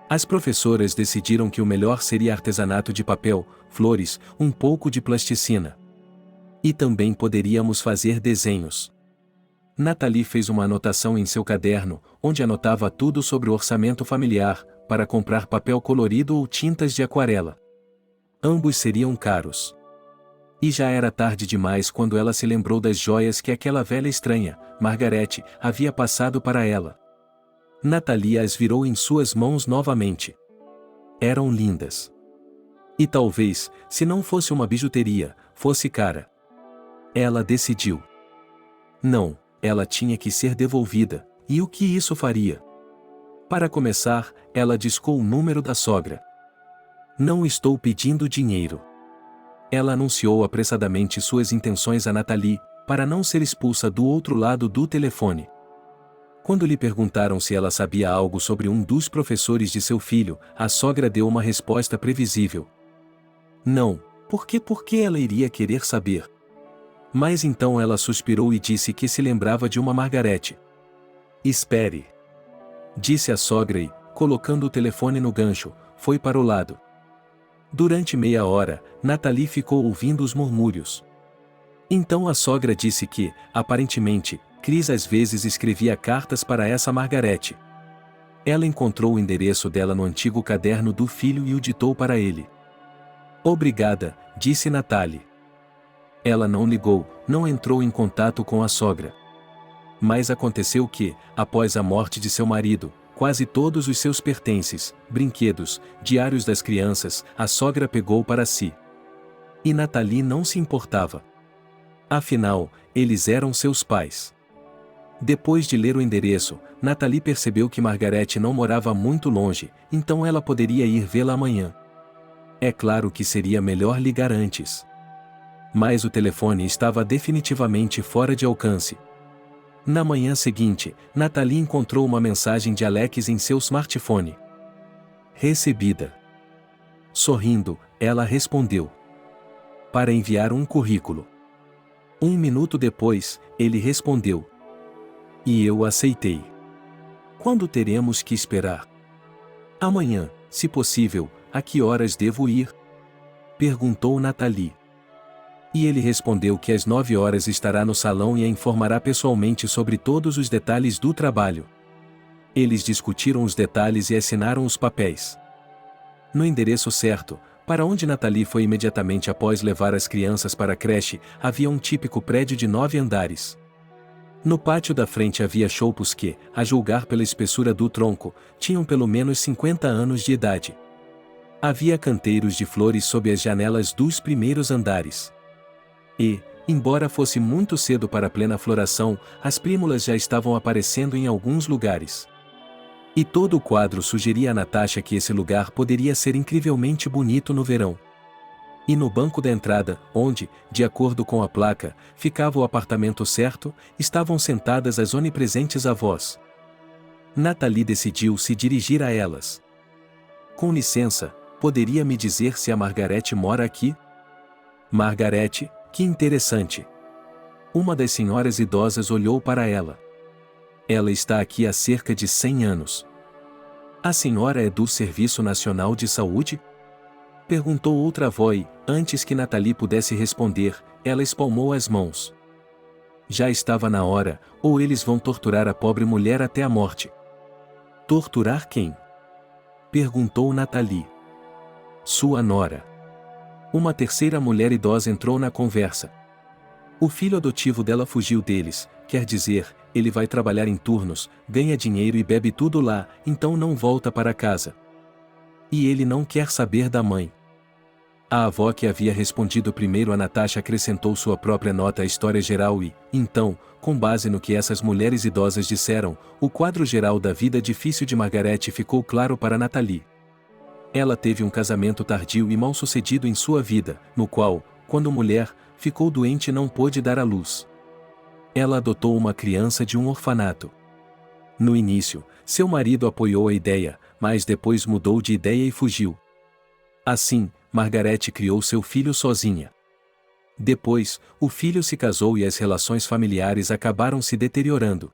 As professoras decidiram que o melhor seria artesanato de papel, flores, um pouco de plasticina. E também poderíamos fazer desenhos. Natalie fez uma anotação em seu caderno, onde anotava tudo sobre o orçamento familiar, para comprar papel colorido ou tintas de aquarela. Ambos seriam caros. E já era tarde demais quando ela se lembrou das joias que aquela velha estranha, Margarete, havia passado para ela. Natalie as virou em suas mãos novamente. Eram lindas. E talvez, se não fosse uma bijuteria, fosse cara. Ela decidiu. Não, ela tinha que ser devolvida, e o que isso faria? Para começar, ela discou o número da sogra. Não estou pedindo dinheiro. Ela anunciou apressadamente suas intenções a Natalie, para não ser expulsa do outro lado do telefone. Quando lhe perguntaram se ela sabia algo sobre um dos professores de seu filho, a sogra deu uma resposta previsível. Não, por que ela iria querer saber? Mas então ela suspirou e disse que se lembrava de uma Margarete. Espere. Disse a sogra e, colocando o telefone no gancho, foi para o lado. Durante meia hora, Natalie ficou ouvindo os murmúrios. Então a sogra disse que, aparentemente, Cris às vezes escrevia cartas para essa Margarete. Ela encontrou o endereço dela no antigo caderno do filho e o ditou para ele. Obrigada, disse Natalie. Ela não ligou, não entrou em contato com a sogra. Mas aconteceu que, após a morte de seu marido, quase todos os seus pertences, brinquedos, diários das crianças, a sogra pegou para si. E Natalie não se importava. Afinal, eles eram seus pais. Depois de ler o endereço, Natalie percebeu que Margarete não morava muito longe, então ela poderia ir vê-la amanhã. É claro que seria melhor ligar antes. Mas o telefone estava definitivamente fora de alcance. Na manhã seguinte, Natalie encontrou uma mensagem de Alex em seu smartphone. Recebida. Sorrindo, ela respondeu. Para enviar um currículo. 1 minuto depois, ele respondeu. E eu aceitei. Quando teremos que esperar? Amanhã, se possível, a que horas devo ir? Perguntou Natalie. E ele respondeu que às 9 horas estará no salão e a informará pessoalmente sobre todos os detalhes do trabalho. Eles discutiram os detalhes e assinaram os papéis. No endereço certo, para onde Natalie foi imediatamente após levar as crianças para a creche, havia um típico prédio de 9 andares. No pátio da frente havia choupos que, a julgar pela espessura do tronco, tinham pelo menos 50 anos de idade. Havia canteiros de flores sob as janelas dos primeiros andares. E, embora fosse muito cedo para a plena floração, as prímulas já estavam aparecendo em alguns lugares. E todo o quadro sugeria a Natasha que esse lugar poderia ser incrivelmente bonito no verão. E no banco da entrada, onde, de acordo com a placa, ficava o apartamento certo, estavam sentadas as onipresentes avós. Natalie decidiu se dirigir a elas. Com licença, poderia me dizer se a Margarete mora aqui? Margarete, Que interessante. Uma das senhoras idosas olhou para ela. Ela está aqui há cerca de 100 anos. A senhora é do Serviço Nacional de Saúde? Perguntou outra avó e, antes que Nathalie pudesse responder, ela espalmou as mãos. Já estava na hora, ou eles vão torturar a pobre mulher até a morte. Torturar quem? Perguntou Nathalie. Sua nora. Uma terceira mulher idosa entrou na conversa. O filho adotivo dela fugiu deles, quer dizer, ele vai trabalhar em turnos, ganha dinheiro e bebe tudo lá, então não volta para casa. E ele não quer saber da mãe. A avó que havia respondido primeiro a Natasha acrescentou sua própria nota à história geral e, então, com base no que essas mulheres idosas disseram, o quadro geral da vida difícil de Margaret ficou claro para Nathalie. Ela teve um casamento tardio e mal-sucedido em sua vida, no qual, quando mulher, ficou doente e não pôde dar à luz. Ela adotou uma criança de um orfanato. No início, seu marido apoiou a ideia, mas depois mudou de ideia e fugiu. Assim, Margaret criou seu filho sozinha. Depois, o filho se casou e as relações familiares acabaram se deteriorando.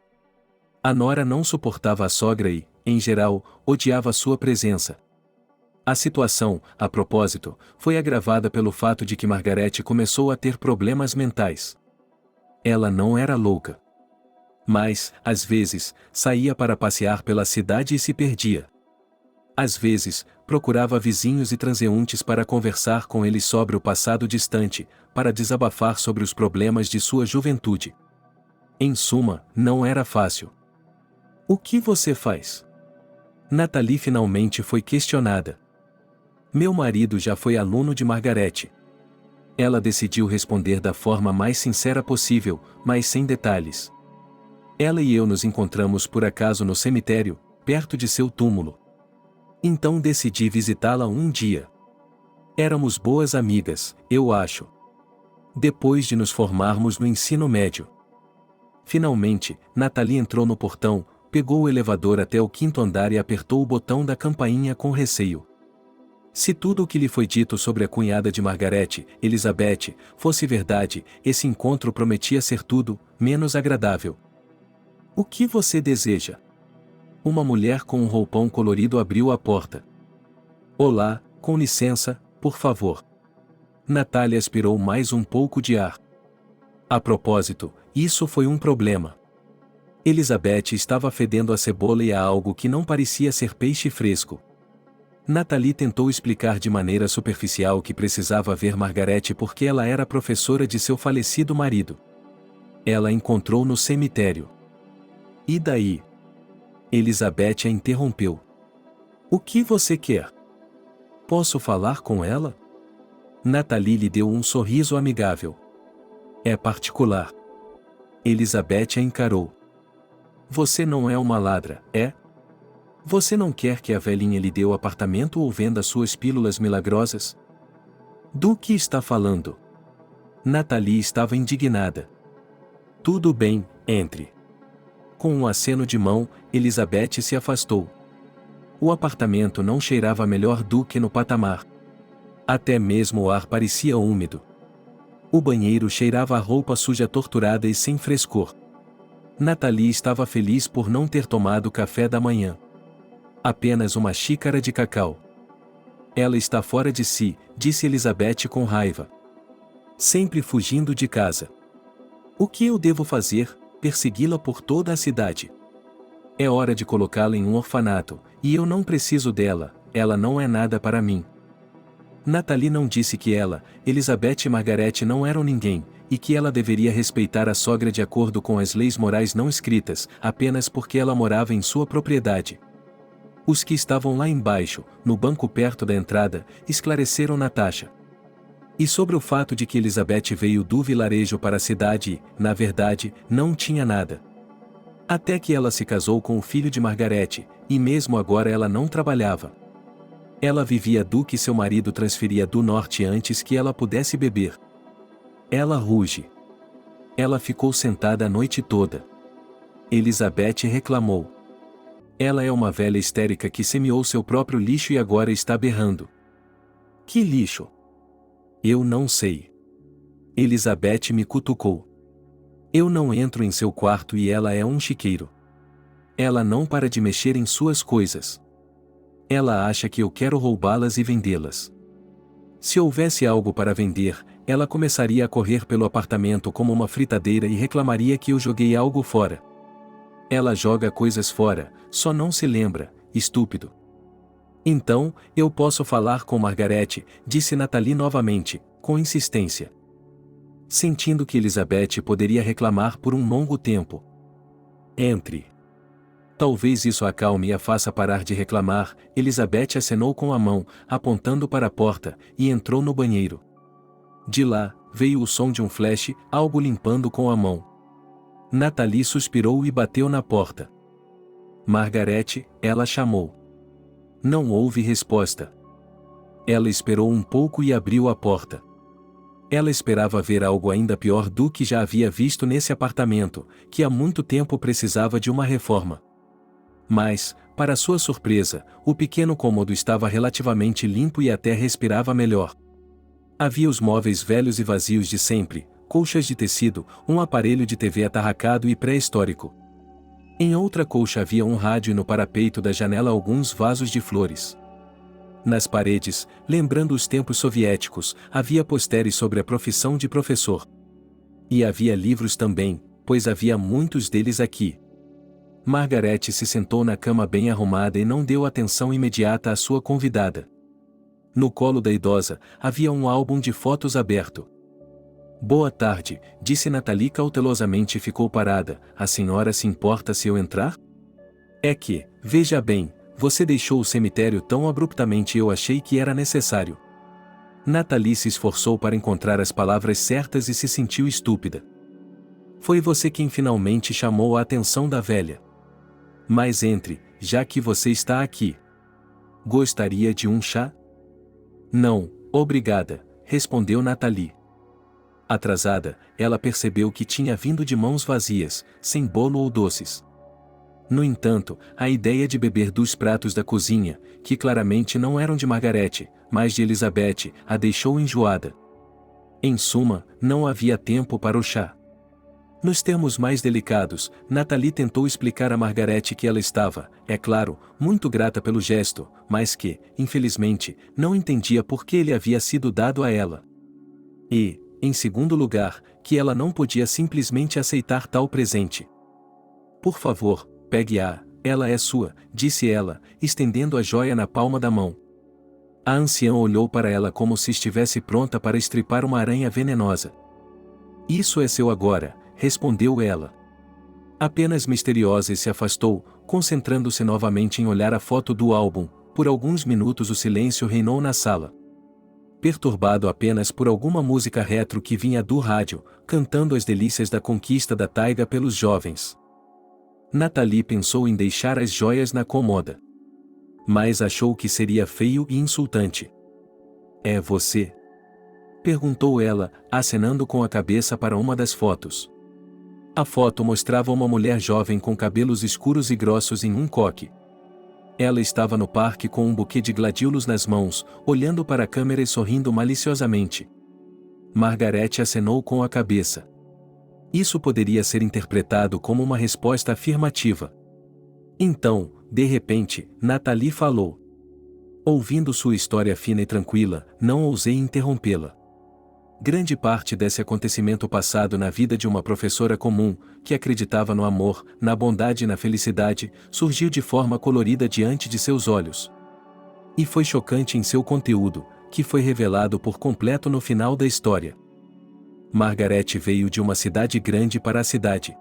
A nora não suportava a sogra e, em geral, odiava sua presença. A situação, a propósito, foi agravada pelo fato de que Margaret começou a ter problemas mentais. Ela não era louca. Mas, às vezes, saía para passear pela cidade e se perdia. Às vezes, procurava vizinhos e transeuntes para conversar com eles sobre o passado distante, para desabafar sobre os problemas de sua juventude. Em suma, não era fácil. O que você faz? Nathalie finalmente foi questionada. Meu marido já foi aluno de Margaret. Ela decidiu responder da forma mais sincera possível, mas sem detalhes. Ela e eu nos encontramos por acaso no cemitério, perto de seu túmulo. Então decidi visitá-la um dia. Éramos boas amigas, eu acho. Depois de nos formarmos no ensino médio. Finalmente, Nathalie entrou no portão, pegou o elevador até o 5º andar e apertou o botão da campainha com receio. Se tudo o que lhe foi dito sobre a cunhada de Margaret, Elizabeth, fosse verdade, esse encontro prometia ser tudo, menos agradável. O que você deseja? Uma mulher com um roupão colorido abriu a porta. Olá, com licença, por favor. Nathalie aspirou mais um pouco de ar. A propósito, isso foi um problema. Elizabeth estava fedendo a cebola e a algo que não parecia ser peixe fresco. Nathalie tentou explicar de maneira superficial que precisava ver Margaret porque ela era professora de seu falecido marido. Ela a encontrou no cemitério. E daí? Elizabeth a interrompeu. O que você quer? Posso falar com ela? Nathalie lhe deu um sorriso amigável. É particular. Elizabeth a encarou. Você não é uma ladra, é? Você não quer que a velhinha lhe dê o apartamento ou venda suas pílulas milagrosas? Do que está falando? Nathalie estava indignada. Tudo bem, entre. Com um aceno de mão, Elizabeth se afastou. O apartamento não cheirava melhor do que no patamar. Até mesmo o ar parecia úmido. O banheiro cheirava a roupa suja torturada e sem frescor. Nathalie estava feliz por não ter tomado café da manhã. Apenas uma xícara de cacau. Ela está fora de si, disse Elizabeth com raiva. Sempre fugindo de casa. O que eu devo fazer? Persegui-la por toda a cidade. É hora de colocá-la em um orfanato, e eu não preciso dela, ela não é nada para mim. Nathalie não disse que ela, Elizabeth e Margaret não eram ninguém, e que ela deveria respeitar a sogra de acordo com as leis morais não escritas, apenas porque ela morava em sua propriedade. Os que estavam lá embaixo, no banco perto da entrada, esclareceram Natasha. E sobre o fato de que Elizabeth veio do vilarejo para a cidade e, na verdade, não tinha nada. Até que ela se casou com o filho de Margaret, e mesmo agora ela não trabalhava. Ela vivia do que seu marido transferia do norte antes que ela pudesse beber. Ela ruge. Ela ficou sentada a noite toda. Elizabeth reclamou. Ela é uma velha histérica que semeou seu próprio lixo e agora está berrando. Que lixo? Eu não sei. Elizabeth me cutucou. Eu não entro em seu quarto e ela é um chiqueiro. Ela não para de mexer em suas coisas. Ela acha que eu quero roubá-las e vendê-las. Se houvesse algo para vender, ela começaria a correr pelo apartamento como uma fritadeira e reclamaria que eu joguei algo fora. Ela joga coisas fora, só não se lembra, estúpido. Então, eu posso falar com Margaret, disse Nathalie novamente, com insistência. Sentindo que Elizabeth poderia reclamar por um longo tempo. Entre. Talvez isso a acalme e a faça parar de reclamar. Elizabeth acenou com a mão, apontando para a porta, e entrou no banheiro. De lá, veio o som de um flash, algo limpando com a mão. Nathalie suspirou e bateu na porta. Margaret, ela chamou. Não houve resposta. Ela esperou um pouco e abriu a porta. Ela esperava ver algo ainda pior do que já havia visto nesse apartamento, que há muito tempo precisava de uma reforma. Mas, para sua surpresa, o pequeno cômodo estava relativamente limpo e até respirava melhor. Havia os móveis velhos e vazios de sempre, colchas de tecido, um aparelho de TV atarracado e pré-histórico. Em outra colcha havia um rádio e no parapeito da janela alguns vasos de flores. Nas paredes, lembrando os tempos soviéticos, havia posteres sobre a profissão de professor. E havia livros também, pois havia muitos deles aqui. Margaret se sentou na cama bem arrumada e não deu atenção imediata à sua convidada. No colo da idosa, havia um álbum de fotos aberto. Boa tarde, disse Nathalie cautelosamente e ficou parada. A senhora se importa se eu entrar? É que, veja bem, você deixou o cemitério tão abruptamente e eu achei que era necessário. Nathalie se esforçou para encontrar as palavras certas e se sentiu estúpida. Foi você quem finalmente chamou a atenção da velha. Mas entre, já que você está aqui. Gostaria de um chá? Não, obrigada, respondeu Nathalie. Atrasada, ela percebeu que tinha vindo de mãos vazias, sem bolo ou doces. No entanto, a ideia de beber dos pratos da cozinha, que claramente não eram de Margaret, mas de Elizabeth, a deixou enjoada. Em suma, não havia tempo para o chá. Nos termos mais delicados, Nathalie tentou explicar a Margaret que ela estava, é claro, muito grata pelo gesto, mas que, infelizmente, não entendia por que ele havia sido dado a ela. E, em segundo lugar, que ela não podia simplesmente aceitar tal presente. Por favor, pegue-a, ela é sua, disse ela, estendendo a joia na palma da mão. A anciã olhou para ela como se estivesse pronta para estripar uma aranha venenosa. Isso é seu agora, respondeu ela. Apenas misteriosa e se afastou, concentrando-se novamente em olhar a foto do álbum. Por alguns minutos o silêncio reinou na sala. Perturbado apenas por alguma música retro que vinha do rádio, cantando as delícias da conquista da taiga pelos jovens. Nathalie pensou em deixar as joias na cômoda. Mas achou que seria feio e insultante. É você? Perguntou ela, acenando com a cabeça para uma das fotos. A foto mostrava uma mulher jovem com cabelos escuros e grossos em um coque. Ela estava no parque com um buquê de gladiolos nas mãos, olhando para a câmera e sorrindo maliciosamente. Margaret acenou com a cabeça. Isso poderia ser interpretado como uma resposta afirmativa. Então, de repente, Nathalie falou. Ouvindo sua história fina e tranquila, não ousei interrompê-la. Grande parte desse acontecimento passado na vida de uma professora comum, que acreditava no amor, na bondade e na felicidade, surgiu de forma colorida diante de seus olhos. E foi chocante em seu conteúdo, que foi revelado por completo no final da história. Margaret veio de uma cidade grande para a cidade.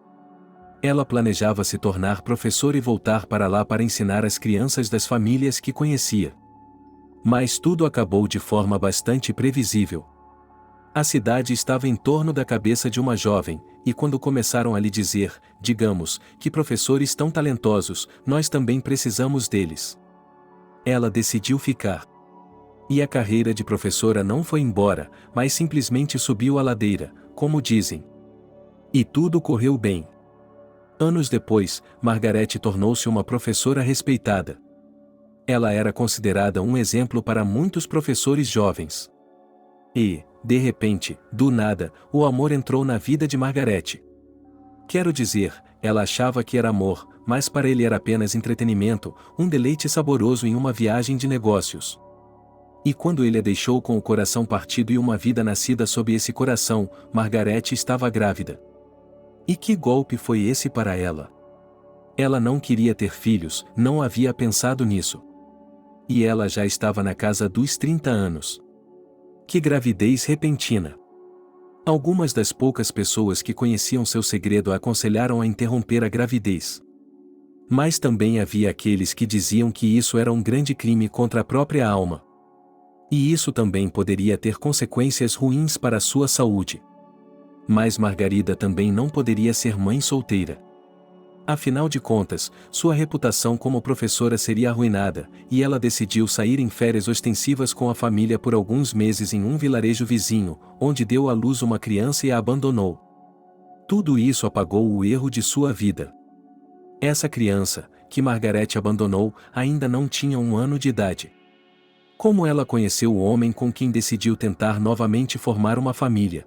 Ela planejava se tornar professora e voltar para lá para ensinar as crianças das famílias que conhecia. Mas tudo acabou de forma bastante previsível. A cidade estava em torno da cabeça de uma jovem, e quando começaram a lhe dizer, digamos, que professores tão talentosos, nós também precisamos deles. Ela decidiu ficar. E a carreira de professora não foi embora, mas simplesmente subiu a ladeira, como dizem. E tudo correu bem. Anos depois, Margaret tornou-se uma professora respeitada. Ela era considerada um exemplo para muitos professores jovens. E, de repente, do nada, o amor entrou na vida de Margarete. Quero dizer, ela achava que era amor, mas para ele era apenas entretenimento, um deleite saboroso em uma viagem de negócios. E quando ele a deixou com o coração partido e uma vida nascida sob esse coração, Margarete estava grávida. E que golpe foi esse para ela? Ela não queria ter filhos, não havia pensado nisso. E ela já estava na casa dos 30 anos. Que gravidez repentina! Algumas das poucas pessoas que conheciam seu segredo a aconselharam a interromper a gravidez. Mas também havia aqueles que diziam que isso era um grande crime contra a própria alma. E isso também poderia ter consequências ruins para a sua saúde. Mas Margarida também não poderia ser mãe solteira. Afinal de contas, sua reputação como professora seria arruinada, e ela decidiu sair em férias ostensivas com a família por alguns meses em um vilarejo vizinho, onde deu à luz uma criança e a abandonou. Tudo isso apagou o erro de sua vida. Essa criança, que Margarete abandonou, ainda não tinha 1 ano de idade. Como ela conheceu o homem com quem decidiu tentar novamente formar uma família?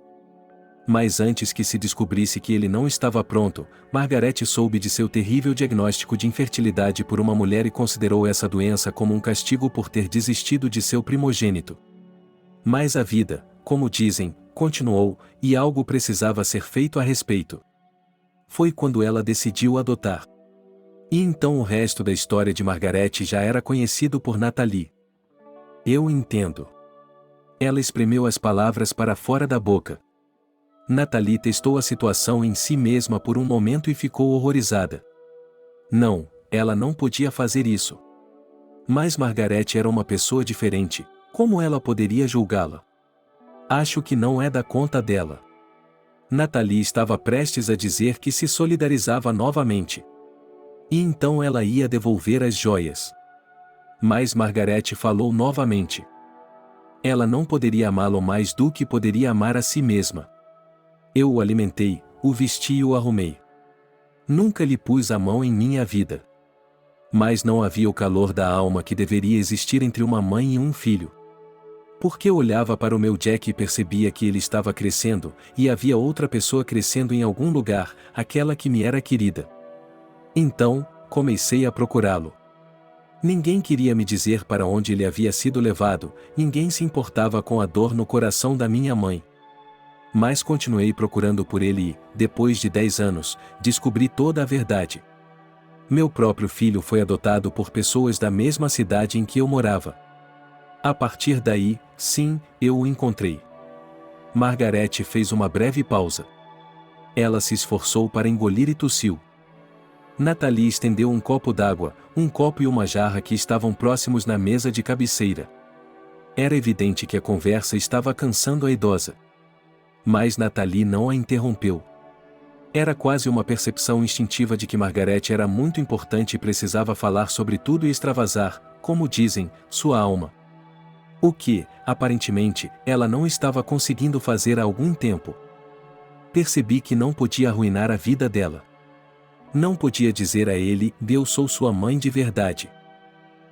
Mas antes que se descobrisse que ele não estava pronto, Margarete soube de seu terrível diagnóstico de infertilidade por uma mulher e considerou essa doença como um castigo por ter desistido de seu primogênito. Mas a vida, como dizem, continuou, e algo precisava ser feito a respeito. Foi quando ela decidiu adotar. E então o resto da história de Margarete já era conhecido por Nathalie. Eu entendo. Ela espremeu as palavras para fora da boca. Nathalie testou a situação em si mesma por um momento e ficou horrorizada. Não, ela não podia fazer isso. Mas Margarete era uma pessoa diferente, como ela poderia julgá-la? Acho que não é da conta dela. Nathalie estava prestes a dizer que se solidarizava novamente. E então ela ia devolver as joias. Mas Margarete falou novamente. Ela não poderia amá-lo mais do que poderia amar a si mesma. Eu o alimentei, o vesti e o arrumei. Nunca lhe pus a mão em minha vida. Mas não havia o calor da alma que deveria existir entre uma mãe e um filho. Porque eu olhava para o meu Jack e percebia que ele estava crescendo, e havia outra pessoa crescendo em algum lugar, aquela que me era querida. Então, comecei a procurá-lo. Ninguém queria me dizer para onde ele havia sido levado, ninguém se importava com a dor no coração da minha mãe. Mas continuei procurando por ele e, depois de 10 anos, descobri toda a verdade. Meu próprio filho foi adotado por pessoas da mesma cidade em que eu morava. A partir daí, sim, eu o encontrei. Margarete fez uma breve pausa. Ela se esforçou para engolir e tossiu. Nathalie estendeu um copo d'água, um copo e uma jarra que estavam próximos na mesa de cabeceira. Era evidente que a conversa estava cansando a idosa. Mas Nathalie não a interrompeu. Era quase uma percepção instintiva de que Margarete era muito importante e precisava falar sobre tudo e extravasar, como dizem, sua alma. O que, aparentemente, ela não estava conseguindo fazer há algum tempo. Percebi que não podia arruinar a vida dela. Não podia dizer a ele, eu sou sua mãe de verdade.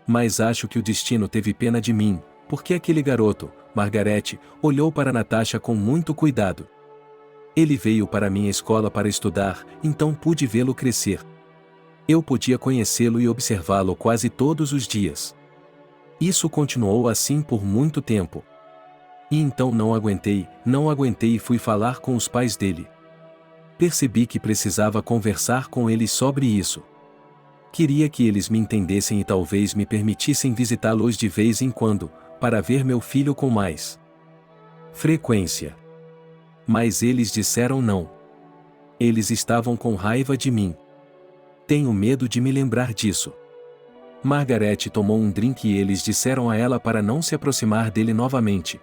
Mas acho que o destino teve pena de mim, porque aquele garoto, Margarete, olhou para Natasha com muito cuidado. Ele veio para minha escola para estudar, então pude vê-lo crescer. Eu podia conhecê-lo e observá-lo quase todos os dias. Isso continuou assim por muito tempo. E então não aguentei e fui falar com os pais dele. Percebi que precisava conversar com eles sobre isso. Queria que eles me entendessem e talvez me permitissem visitá-los de vez em quando, para ver meu filho com mais frequência. Mas eles disseram não. Eles estavam com raiva de mim. Tenho medo de me lembrar disso. Margarete tomou um drink e eles disseram a ela para não se aproximar dele novamente.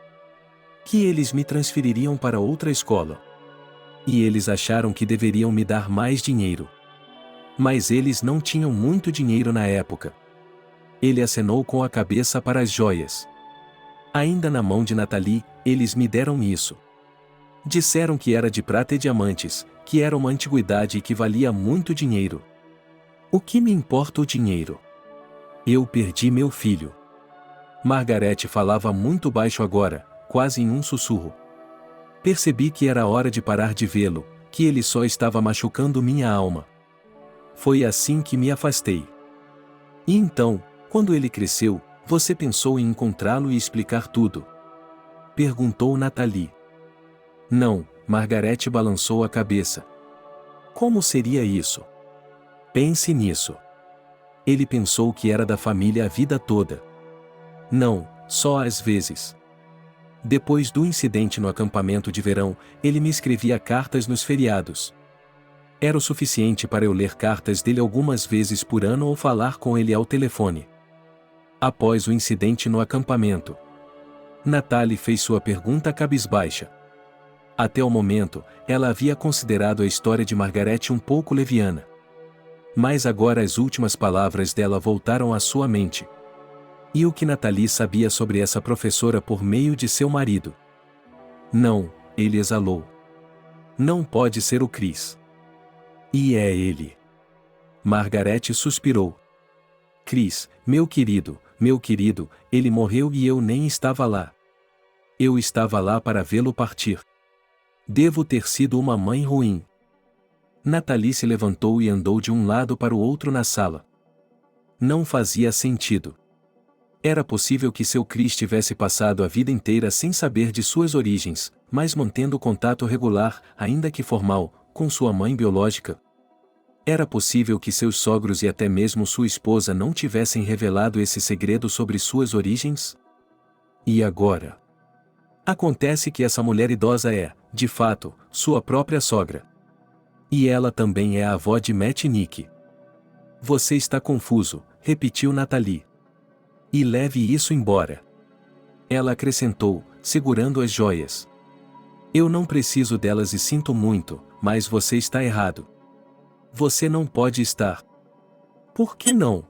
Que eles me transfeririam para outra escola. E eles acharam que deveriam me dar mais dinheiro. Mas eles não tinham muito dinheiro na época. Ele acenou com a cabeça para as joias. Ainda na mão de Nathalie, eles me deram isso. Disseram que era de prata e diamantes, que era uma antiguidade e que valia muito dinheiro. O que me importa o dinheiro? Eu perdi meu filho. Margarete falava muito baixo agora, quase em um sussurro. Percebi que era hora de parar de vê-lo, que ele só estava machucando minha alma. Foi assim que me afastei. E então, quando ele cresceu, você pensou em encontrá-lo e explicar tudo? Perguntou Nathalie. Não, Margarete balançou a cabeça. Como seria isso? Pense nisso. Ele pensou que era da família a vida toda. Não, só às vezes. Depois do incidente no acampamento de verão, ele me escrevia cartas nos feriados. Era o suficiente para eu ler cartas dele algumas vezes por ano ou falar com ele ao telefone. Após o incidente no acampamento, Nathalie fez sua pergunta cabisbaixa. Até o momento, ela havia considerado a história de Margarete um pouco leviana. Mas agora as últimas palavras dela voltaram à sua mente. E o que Nathalie sabia sobre essa professora por meio de seu marido? Não, ele exalou. Não pode ser o Chris. E é ele. Margarete suspirou. Chris, meu querido, ele morreu e eu nem estava lá. Eu estava lá para vê-lo partir. Devo ter sido uma mãe ruim. Nathalie se levantou e andou de um lado para o outro na sala. Não fazia sentido. Era possível que seu Chris tivesse passado a vida inteira sem saber de suas origens, mas mantendo contato regular, ainda que formal, com sua mãe biológica. Era possível que seus sogros e até mesmo sua esposa não tivessem revelado esse segredo sobre suas origens? E agora? Acontece que essa mulher idosa é, de fato, sua própria sogra. E ela também é a avó de Matt e Nick. Você está confuso, repetiu Nathalie. E leve isso embora. Ela acrescentou, segurando as joias. Eu não preciso delas e sinto muito, mas você está errado. Você não pode estar. Por que não?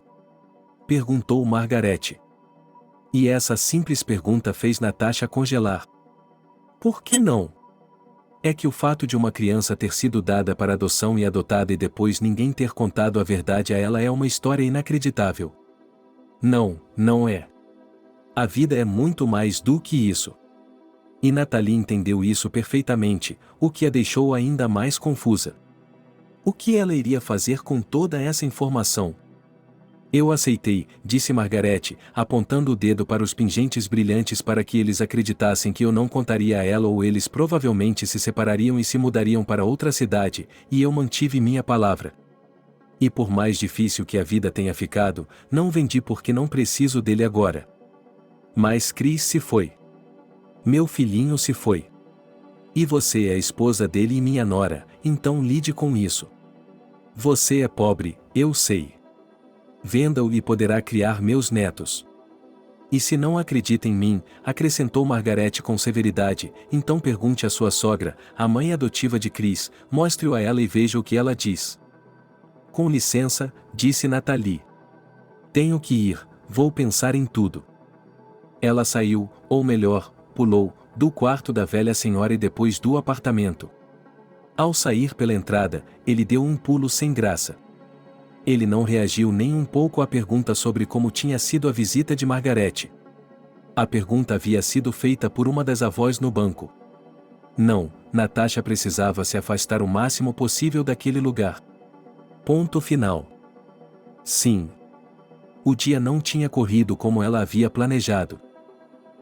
Perguntou Margarete. E essa simples pergunta fez Natasha congelar. Por que não? É que o fato de uma criança ter sido dada para adoção e adotada e depois ninguém ter contado a verdade a ela é uma história inacreditável. Não, não é. A vida é muito mais do que isso. E Nathalie entendeu isso perfeitamente, o que a deixou ainda mais confusa. O que ela iria fazer com toda essa informação? Eu aceitei, disse Margarete, apontando o dedo para os pingentes brilhantes para que eles acreditassem que eu não contaria a ela ou eles provavelmente se separariam e se mudariam para outra cidade, e eu mantive minha palavra. E por mais difícil que a vida tenha ficado, não vendi porque não preciso dele agora. Mas Chris se foi. Meu filhinho se foi. E você é a esposa dele e minha nora, então lide com isso. Você é pobre, eu sei. Venda-o e poderá criar meus netos. E se não acredita em mim, acrescentou Margarete com severidade, então pergunte à sua sogra, a mãe adotiva de Chris, mostre-o a ela e veja o que ela diz. Com licença, disse Nathalie. Tenho que ir, vou pensar em tudo. Ela saiu, ou melhor, pulou, do quarto da velha senhora e depois do apartamento. Ao sair pela entrada, ele deu um pulo sem graça. Ele não reagiu nem um pouco à pergunta sobre como tinha sido a visita de Margarete. A pergunta havia sido feita por uma das avós no banco. Não, Natasha precisava se afastar o máximo possível daquele lugar. Ponto final. Sim. O dia não tinha corrido como ela havia planejado.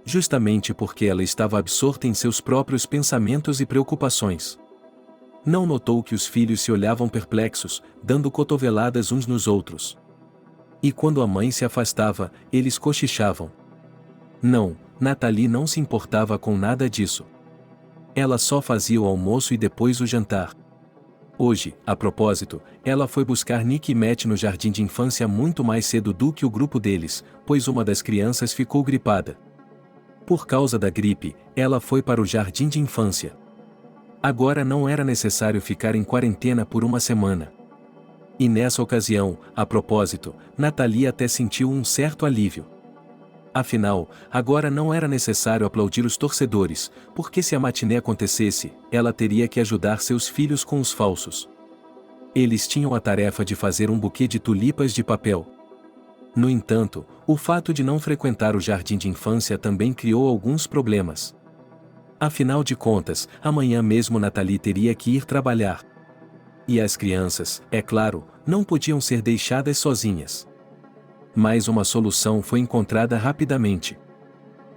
Justamente porque ela estava absorta em seus próprios pensamentos e preocupações. Não notou que os filhos se olhavam perplexos, dando cotoveladas uns nos outros. E quando a mãe se afastava, eles cochichavam. Não, Nathalie não se importava com nada disso. Ela só fazia o almoço e depois o jantar. Hoje, a propósito, ela foi buscar Nick e Matt no jardim de infância muito mais cedo do que o grupo deles, pois uma das crianças ficou gripada. Por causa da gripe, ela foi para o jardim de infância. Agora não era necessário ficar em quarentena por uma semana. E nessa ocasião, a propósito, Nathalie até sentiu um certo alívio. Afinal, agora não era necessário aplaudir os torcedores, porque se a matinê acontecesse, ela teria que ajudar seus filhos com os falsos. Eles tinham a tarefa de fazer um buquê de tulipas de papel. No entanto, o fato de não frequentar o jardim de infância também criou alguns problemas. Afinal de contas, amanhã mesmo Nathalie teria que ir trabalhar. E as crianças, é claro, não podiam ser deixadas sozinhas. Mas uma solução foi encontrada rapidamente.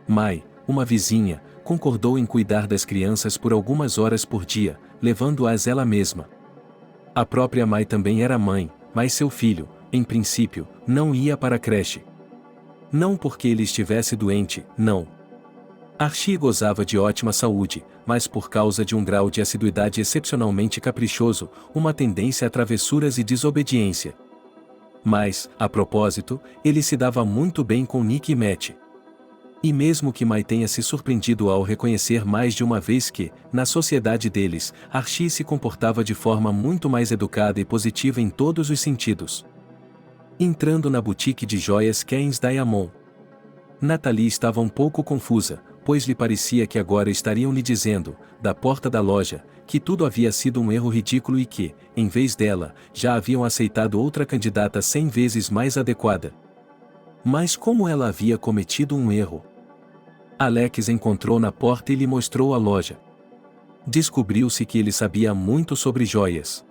Mai, uma vizinha, concordou em cuidar das crianças por algumas horas por dia, levando-as ela mesma. A própria Mai também era mãe, mas seu filho, em princípio, não ia para a creche. Não porque ele estivesse doente, não. Archie gozava de ótima saúde, mas por causa de um grau de assiduidade excepcionalmente caprichoso, uma tendência a travessuras e desobediência. Mas, a propósito, ele se dava muito bem com Nick e Matt. E mesmo que Mai tenha se surpreendido ao reconhecer mais de uma vez que, na sociedade deles, Archie se comportava de forma muito mais educada e positiva em todos os sentidos. Entrando na boutique de joias Keynes Diamond, Nathalie estava um pouco confusa, pois lhe parecia que agora estariam lhe dizendo, da porta da loja, que tudo havia sido um erro ridículo e que, em vez dela, já haviam aceitado outra candidata 100 vezes mais adequada. Mas como ela havia cometido um erro? Alex encontrou na porta e lhe mostrou a loja. Descobriu-se que ele sabia muito sobre joias.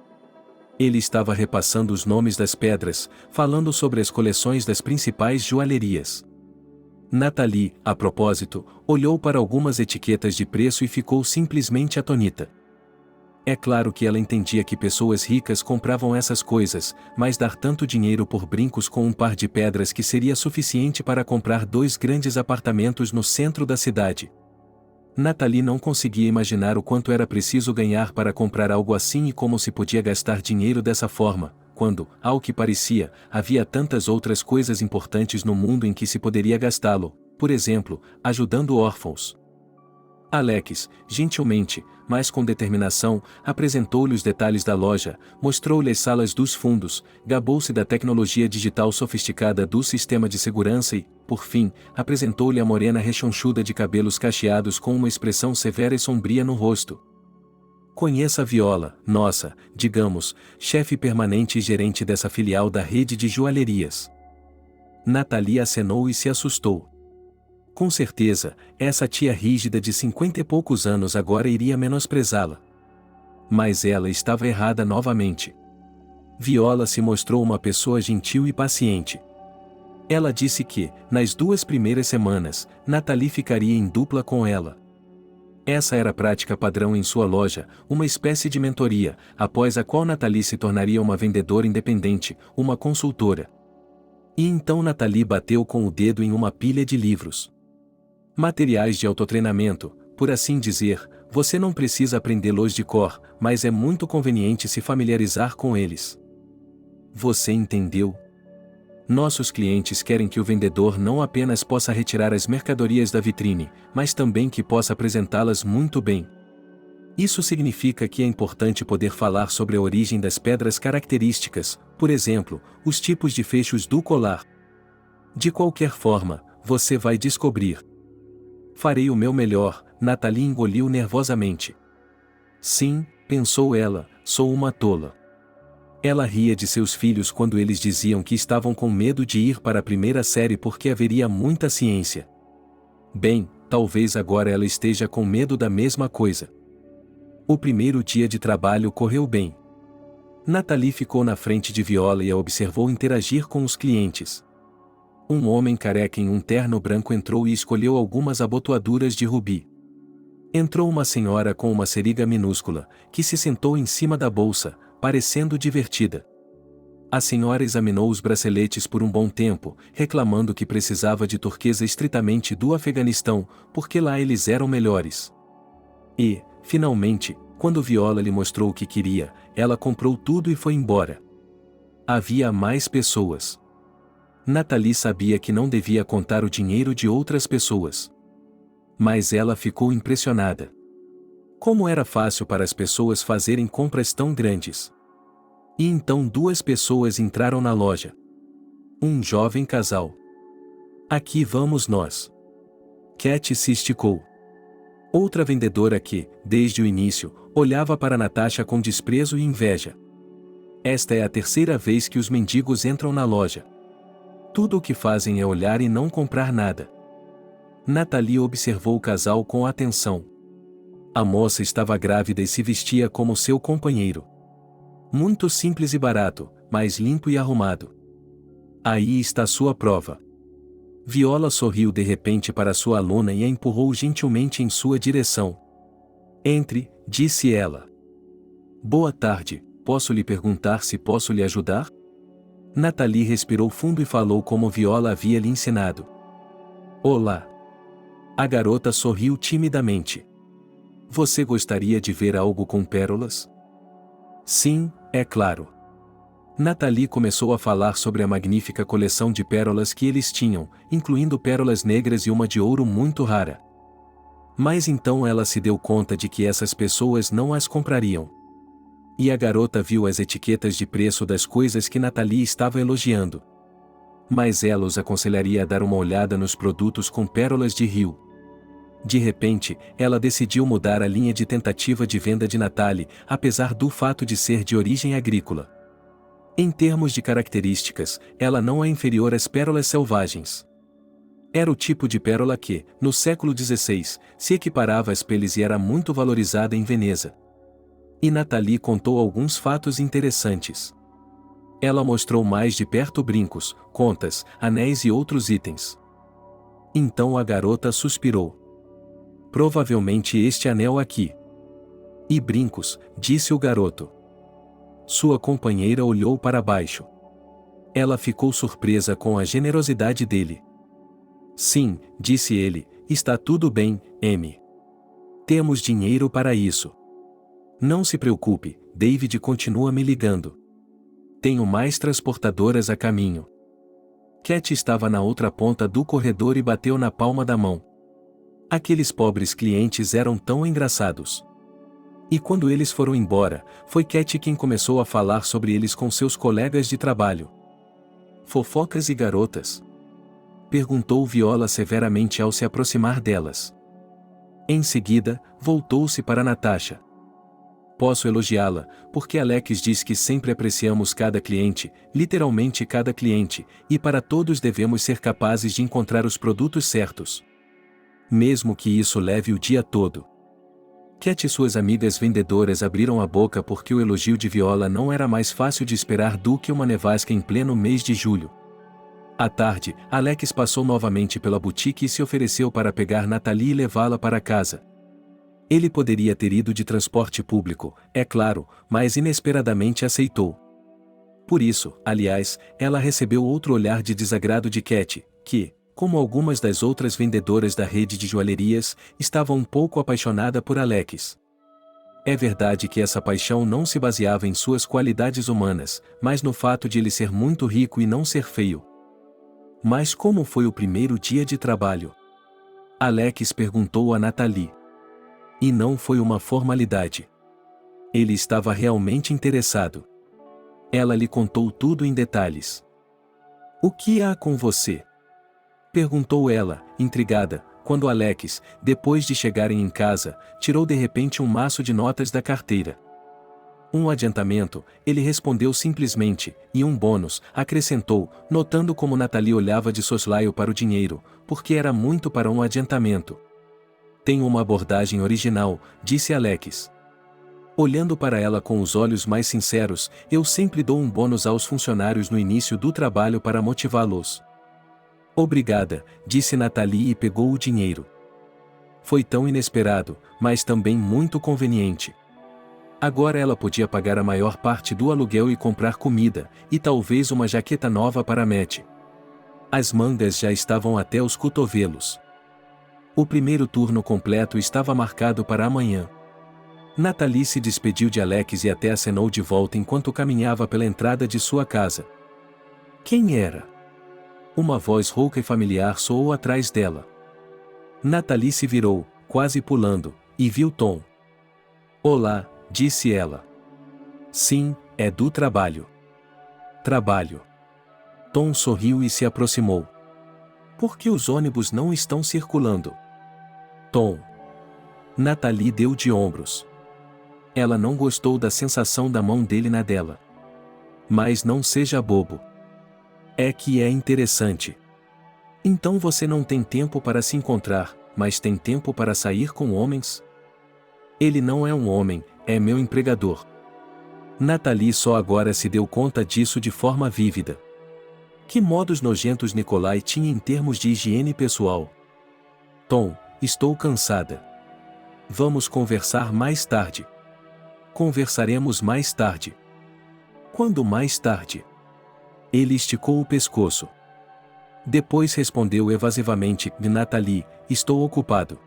Ele estava repassando os nomes das pedras, falando sobre as coleções das principais joalherias. Nathalie, a propósito, olhou para algumas etiquetas de preço e ficou simplesmente atônita. É claro que ela entendia que pessoas ricas compravam essas coisas, mas dar tanto dinheiro por brincos com um par de pedras que seria suficiente para comprar 2 grandes apartamentos no centro da cidade. Nathalie não conseguia imaginar o quanto era preciso ganhar para comprar algo assim e como se podia gastar dinheiro dessa forma, quando, ao que parecia, havia tantas outras coisas importantes no mundo em que se poderia gastá-lo, por exemplo, ajudando órfãos. Alex, gentilmente, mas com determinação, apresentou-lhe os detalhes da loja, mostrou-lhe as salas dos fundos, gabou-se da tecnologia digital sofisticada do sistema de segurança e, por fim, apresentou-lhe a morena rechonchuda de cabelos cacheados com uma expressão severa e sombria no rosto. Conheça a Viola, nossa, digamos, chefe permanente e gerente dessa filial da rede de joalherias. Nathalie acenou e se assustou. Com certeza, essa tia rígida de 50 e poucos anos agora iria menosprezá-la. Mas ela estava errada novamente. Viola se mostrou uma pessoa gentil e paciente. Ela disse que, nas 2 primeiras semanas, Nathalie ficaria em dupla com ela. Essa era a prática padrão em sua loja, uma espécie de mentoria, após a qual Nathalie se tornaria uma vendedora independente, uma consultora. E então Nathalie bateu com o dedo em uma pilha de livros. Materiais de autotreinamento, por assim dizer, você não precisa aprendê-los de cor, mas é muito conveniente se familiarizar com eles. Você entendeu? Nossos clientes querem que o vendedor não apenas possa retirar as mercadorias da vitrine, mas também que possa apresentá-las muito bem. Isso significa que é importante poder falar sobre a origem das pedras características, por exemplo, os tipos de fechos do colar. De qualquer forma, você vai descobrir. Farei o meu melhor, Nathalie engoliu nervosamente. Sim, pensou ela, sou uma tola. Ela ria de seus filhos quando eles diziam que estavam com medo de ir para a primeira série porque haveria muita ciência. Bem, talvez agora ela esteja com medo da mesma coisa. O primeiro dia de trabalho correu bem. Nathalie ficou na frente de Viola e a observou interagir com os clientes. Um homem careca em um terno branco entrou e escolheu algumas abotoaduras de rubi. Entrou uma senhora com uma seriga minúscula, que se sentou em cima da bolsa, parecendo divertida. A senhora examinou os braceletes por um bom tempo, reclamando que precisava de turquesa estritamente do Afeganistão, porque lá eles eram melhores. E, finalmente, quando Viola lhe mostrou o que queria, ela comprou tudo e foi embora. Havia mais pessoas. Nathalie sabia que não devia contar o dinheiro de outras pessoas. Mas ela ficou impressionada. Como era fácil para as pessoas fazerem compras tão grandes. E então 2 pessoas entraram na loja. Um jovem casal. Aqui vamos nós. Cat se esticou. Outra vendedora que, desde o início, olhava para Natasha com desprezo e inveja. Esta é a 3ª vez que os mendigos entram na loja. Tudo o que fazem é olhar e não comprar nada. Nathalie observou o casal com atenção. A moça estava grávida e se vestia como seu companheiro. Muito simples e barato, mas limpo e arrumado. Aí está sua prova. Viola sorriu de repente para sua aluna e a empurrou gentilmente em sua direção. Entre, disse ela. Boa tarde, posso lhe perguntar se posso lhe ajudar? Nathalie respirou fundo e falou como Viola havia lhe ensinado. Olá. A garota sorriu timidamente. Você gostaria de ver algo com pérolas? Sim, é claro. Nathalie começou a falar sobre a magnífica coleção de pérolas que eles tinham, incluindo pérolas negras e uma de ouro muito rara. Mas então ela se deu conta de que essas pessoas não as comprariam. E a garota viu as etiquetas de preço das coisas que Nathalie estava elogiando. Mas ela os aconselharia a dar uma olhada nos produtos com pérolas de rio. De repente, ela decidiu mudar a linha de tentativa de venda de Nathalie, apesar do fato de ser de origem agrícola. Em termos de características, ela não é inferior às pérolas selvagens. Era o tipo de pérola que, no século XVI, se equiparava às peles e era muito valorizada em Veneza. E Nathalie contou alguns fatos interessantes. Ela mostrou mais de perto brincos, contas, anéis e outros itens. Então a garota suspirou. Provavelmente este anel aqui. E brincos, disse o garoto. Sua companheira olhou para baixo. Ela ficou surpresa com a generosidade dele. Sim, disse ele, está tudo bem, M. Temos dinheiro para isso. Não se preocupe, David continua me ligando. Tenho mais transportadoras a caminho. Cat estava na outra ponta do corredor e bateu na palma da mão. Aqueles pobres clientes eram tão engraçados. E quando eles foram embora, foi Cat quem começou a falar sobre eles com seus colegas de trabalho. Fofocas e garotas? Perguntou Viola severamente ao se aproximar delas. Em seguida, voltou-se para Natasha. Posso elogiá-la, porque Alex diz que sempre apreciamos cada cliente, literalmente cada cliente, e para todos devemos ser capazes de encontrar os produtos certos. Mesmo que isso leve o dia todo. Cat e suas amigas vendedoras abriram a boca porque o elogio de Viola não era mais fácil de esperar do que uma nevasca em pleno mês de julho. À tarde, Alex passou novamente pela boutique e se ofereceu para pegar Nathalie e levá-la para casa. Ele poderia ter ido de transporte público, é claro, mas inesperadamente aceitou. Por isso, aliás, ela recebeu outro olhar de desagrado de Cat, que, como algumas das outras vendedoras da rede de joalherias, estava um pouco apaixonada por Alex. É verdade que essa paixão não se baseava em suas qualidades humanas, mas no fato de ele ser muito rico e não ser feio. Mas como foi o primeiro dia de trabalho? Alex perguntou a Nathalie. E não foi uma formalidade. Ele estava realmente interessado. Ela lhe contou tudo em detalhes. O que há com você? Perguntou ela, intrigada, quando Alex, depois de chegarem em casa, tirou de repente um maço de notas da carteira. Um adiantamento, ele respondeu simplesmente, e um bônus, acrescentou, notando como Nathalie olhava de soslaio para o dinheiro, porque era muito para um adiantamento. Tem uma abordagem original, disse Alex. Olhando para ela com os olhos mais sinceros, eu sempre dou um bônus aos funcionários no início do trabalho para motivá-los. Obrigada, disse Nathalie e pegou o dinheiro. Foi tão inesperado, mas também muito conveniente. Agora ela podia pagar a maior parte do aluguel e comprar comida, e talvez uma jaqueta nova para Matt. As mangas já estavam até os cotovelos. O primeiro turno completo estava marcado para amanhã. Nathalie se despediu de Alex e até acenou de volta enquanto caminhava pela entrada de sua casa. Quem era? Uma voz rouca e familiar soou atrás dela. Nathalie se virou, quase pulando, e viu Tom. Olá, disse ela. Sim, é do trabalho. Trabalho. Tom sorriu e se aproximou. Por que os ônibus não estão circulando? Tom. Nathalie deu de ombros. Ela não gostou da sensação da mão dele na dela. Mas não seja bobo. É que é interessante. Então você não tem tempo para se encontrar, mas tem tempo para sair com homens? Ele não é um homem, é meu empregador. Nathalie só agora se deu conta disso de forma vívida. Que modos nojentos Nikolai tinha em termos de higiene pessoal. Tom, estou cansada. Vamos conversar mais tarde. Conversaremos mais tarde. Quando mais tarde? Ele esticou o pescoço. Depois respondeu evasivamente: Nathalie, estou ocupado.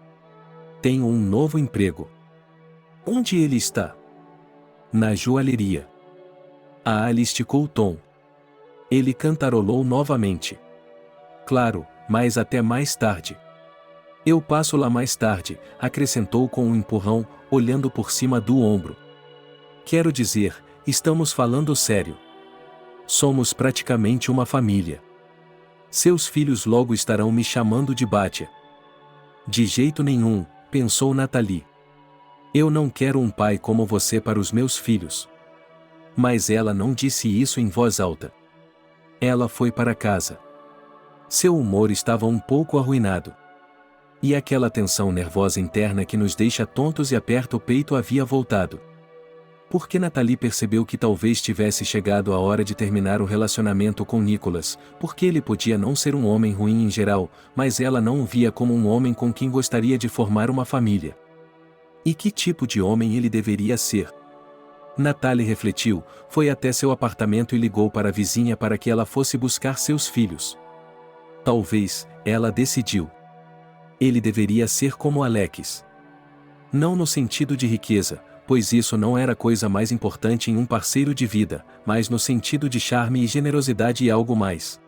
Tenho um novo emprego. Onde ele está? Na joalheria. Ali esticou o tom. Ele cantarolou novamente. Claro, mas até mais tarde. Eu passo lá mais tarde, acrescentou com um empurrão, olhando por cima do ombro. Quero dizer, estamos falando sério. Somos praticamente uma família. Seus filhos logo estarão me chamando de Batia. De jeito nenhum, pensou Nathalie. Eu não quero um pai como você para os meus filhos. Mas ela não disse isso em voz alta. Ela foi para casa. Seu humor estava um pouco arruinado. E aquela tensão nervosa interna que nos deixa tontos e aperta o peito havia voltado. Porque Nathalie percebeu que talvez tivesse chegado a hora de terminar o relacionamento com Nicholas, porque ele podia não ser um homem ruim em geral, mas ela não o via como um homem com quem gostaria de formar uma família. E que tipo de homem ele deveria ser? Nathalie refletiu, foi até seu apartamento e ligou para a vizinha para que ela fosse buscar seus filhos. Talvez, ela decidiu. Ele deveria ser como Alex. Não no sentido de riqueza, pois isso não era a coisa mais importante em um parceiro de vida, mas no sentido de charme e generosidade e algo mais.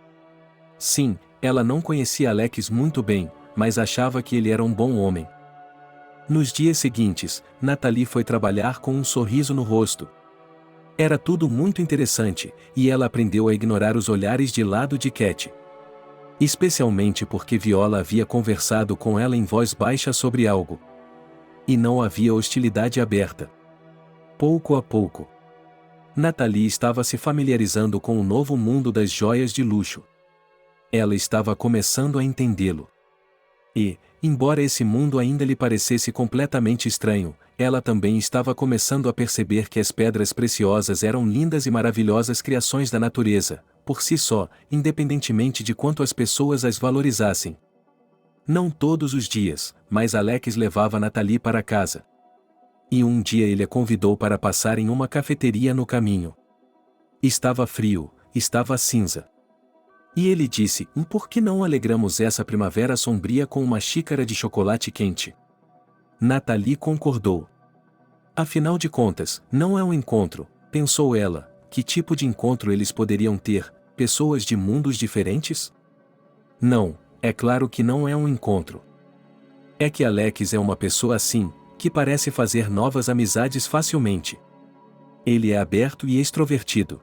Sim, ela não conhecia Alex muito bem, mas achava que ele era um bom homem. Nos dias seguintes, Nathalie foi trabalhar com um sorriso no rosto. Era tudo muito interessante, e ela aprendeu a ignorar os olhares de lado de Cat. Especialmente porque Viola havia conversado com ela em voz baixa sobre algo. E não havia hostilidade aberta. Pouco a pouco, Nathalie estava se familiarizando com o novo mundo das joias de luxo. Ela estava começando a entendê-lo. E, embora esse mundo ainda lhe parecesse completamente estranho, ela também estava começando a perceber que as pedras preciosas eram lindas e maravilhosas criações da natureza, por si só, independentemente de quanto as pessoas as valorizassem. Não todos os dias, mas Alex levava Nathalie para casa. E um dia ele a convidou para passar em uma cafeteria no caminho. Estava frio, estava cinza. E ele disse: por que não alegramos essa primavera sombria com uma xícara de chocolate quente? Nathalie concordou. Afinal de contas, não é um encontro, pensou ela. Que tipo de encontro eles poderiam ter, pessoas de mundos diferentes? Não, é claro que não é um encontro. É que Alex é uma pessoa assim, que parece fazer novas amizades facilmente. Ele é aberto e extrovertido.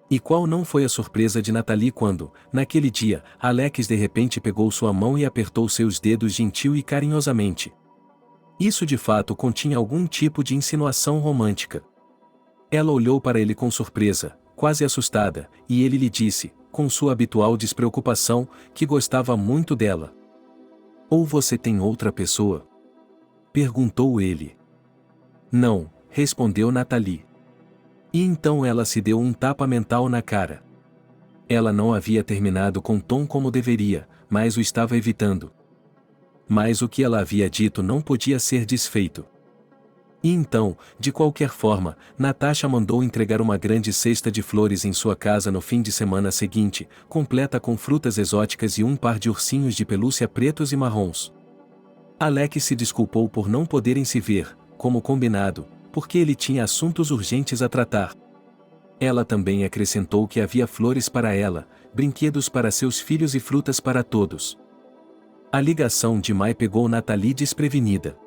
E qual não foi a surpresa de Nathalie quando, naquele dia, Alex de repente pegou sua mão e apertou seus dedos gentil e carinhosamente. Isso de fato continha algum tipo de insinuação romântica. Ela olhou para ele com surpresa, quase assustada, e ele lhe disse, com sua habitual despreocupação, que gostava muito dela. Ou você tem outra pessoa? Perguntou ele. Não, respondeu Nathalie. E então ela se deu um tapa mental na cara. Ela não havia terminado com Tom como deveria, mas o estava evitando. Mas o que ela havia dito não podia ser desfeito. E então, de qualquer forma, Natasha mandou entregar uma grande cesta de flores em sua casa no fim de semana seguinte, completa com frutas exóticas e um par de ursinhos de pelúcia pretos e marrons. Alex se desculpou por não poderem se ver, como combinado, porque ele tinha assuntos urgentes a tratar. Ela também acrescentou que havia flores para ela, brinquedos para seus filhos e frutas para todos. A ligação de Mai pegou Nathalie desprevenida.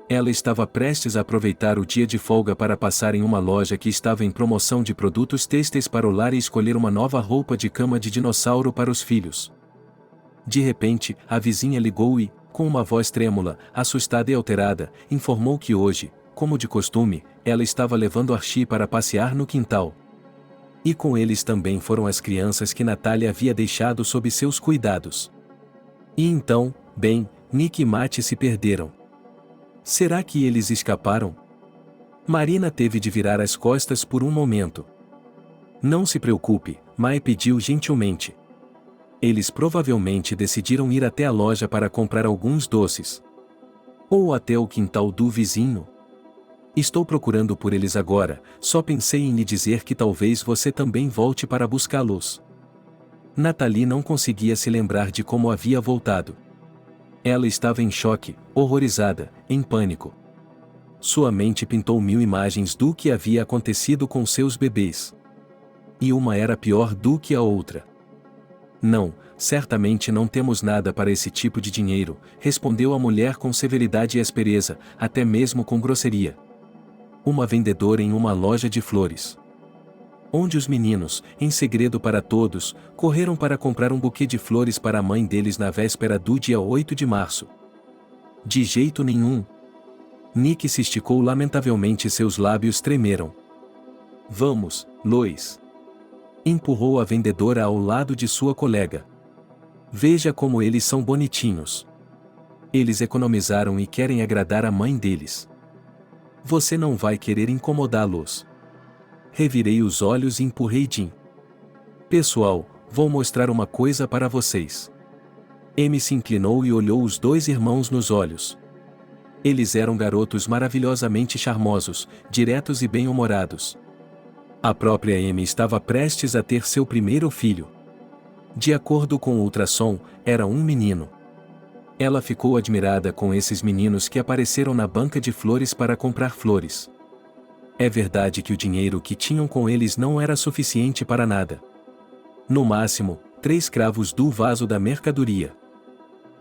Ela estava prestes a aproveitar o dia de folga para passar em uma loja que estava em promoção de produtos têxteis para o lar e escolher uma nova roupa de cama de dinossauro para os filhos. De repente, a vizinha ligou e, com uma voz trêmula, assustada e alterada, informou que hoje, como de costume, ela estava levando Archie para passear no quintal. E com eles também foram as crianças que Nathalie havia deixado sob seus cuidados. E então, bem, Nick e Matt se perderam. Será que eles escaparam? Marina teve de virar as costas por um momento. Não se preocupe, Mai pediu gentilmente. Eles provavelmente decidiram ir até a loja para comprar alguns doces. Ou até o quintal do vizinho. Estou procurando por eles agora, só pensei em lhe dizer que talvez você também volte para buscá-los. Nathalie não conseguia se lembrar de como havia voltado. Ela estava em choque, horrorizada, em pânico. Sua mente pintou mil imagens do que havia acontecido com seus bebês. E uma era pior do que a outra. Não, certamente não temos nada para esse tipo de dinheiro, respondeu a mulher com severidade e aspereza, até mesmo com grosseria. Uma vendedora em uma loja de flores. Onde os meninos, em segredo para todos, correram para comprar um buquê de flores para a mãe deles na véspera do dia 8 de março. De jeito nenhum. Nick se esticou lamentavelmente e seus lábios tremeram. Vamos, Lois. Empurrou a vendedora ao lado de sua colega. Veja como eles são bonitinhos. Eles economizaram e querem agradar a mãe deles. Você não vai querer incomodá-los. Revirei os olhos e empurrei Jim. Pessoal, vou mostrar uma coisa para vocês. Amy se inclinou e olhou os dois irmãos nos olhos. Eles eram garotos maravilhosamente charmosos, diretos e bem-humorados. A própria Amy estava prestes a ter seu primeiro filho. De acordo com o ultrassom, era um menino. Ela ficou admirada com esses meninos que apareceram na banca de flores para comprar flores. É verdade que o dinheiro que tinham com eles não era suficiente para nada. No máximo, 3 cravos do vaso da mercadoria.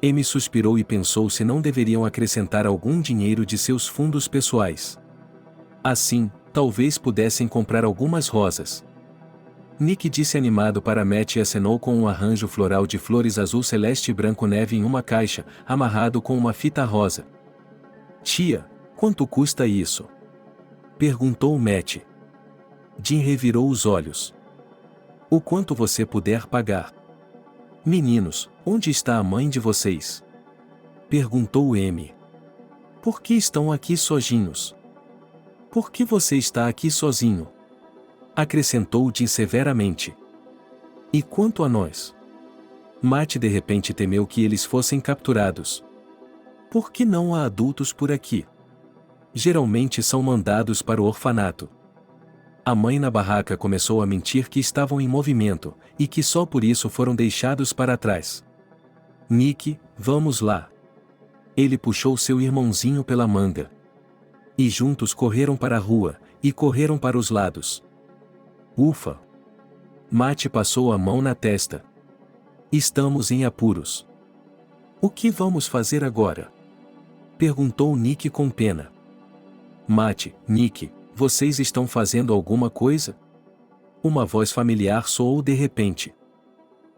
Amy suspirou e pensou se não deveriam acrescentar algum dinheiro de seus fundos pessoais. Assim, talvez pudessem comprar algumas rosas. Nick disse animado para Matt e acenou com um arranjo floral de flores azul celeste e branco neve em uma caixa, amarrado com uma fita rosa. Tia, quanto custa isso? Perguntou Matt. Jim revirou os olhos. O quanto você puder pagar. Meninos, onde está a mãe de vocês? Perguntou Amy. Por que estão aqui sozinhos? Por que você está aqui sozinho? Acrescentou Jim severamente. E quanto a nós? Matt de repente temeu que eles fossem capturados. Por que não há adultos por aqui? Geralmente são mandados para o orfanato. A mãe na barraca começou a mentir que estavam em movimento, e que só por isso foram deixados para trás. Nick, vamos lá. Ele puxou seu irmãozinho pela manga. E juntos correram para a rua, e correram para os lados. Ufa! Matt passou a mão na testa. Estamos em apuros. O que vamos fazer agora? Perguntou Nick com pena. Matt, Nick, vocês estão fazendo alguma coisa? Uma voz familiar soou de repente.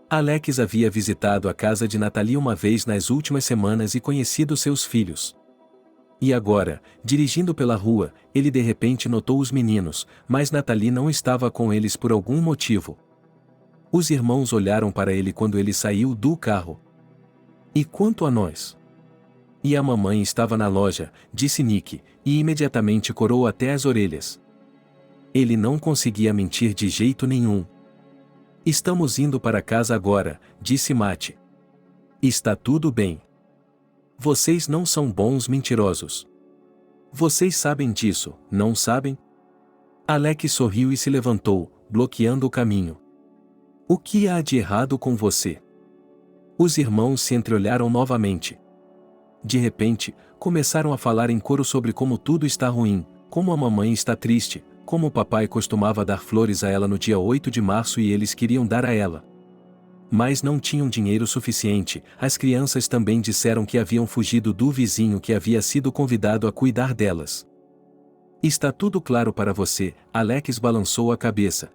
Alex havia visitado a casa de Nathalie uma vez nas últimas semanas e conhecido seus filhos. E agora, dirigindo pela rua, ele de repente notou os meninos, mas Nathalie não estava com eles por algum motivo. Os irmãos olharam para ele quando ele saiu do carro. E quanto a nós? E a mamãe estava na loja, disse Nick, e imediatamente corou até as orelhas. Ele não conseguia mentir de jeito nenhum. Estamos indo para casa agora, disse Matt. Está tudo bem. Vocês não são bons mentirosos. Vocês sabem disso, não sabem? Alex sorriu e se levantou, bloqueando o caminho. O que há de errado com você? Os irmãos se entreolharam novamente. De repente, começaram a falar em coro sobre como tudo está ruim, como a mamãe está triste, como o papai costumava dar flores a ela no dia 8 de março e eles queriam dar a ela. Mas não tinham dinheiro suficiente. As crianças também disseram que haviam fugido do vizinho que havia sido convidado a cuidar delas. Está tudo claro para você, Alex balançou a cabeça.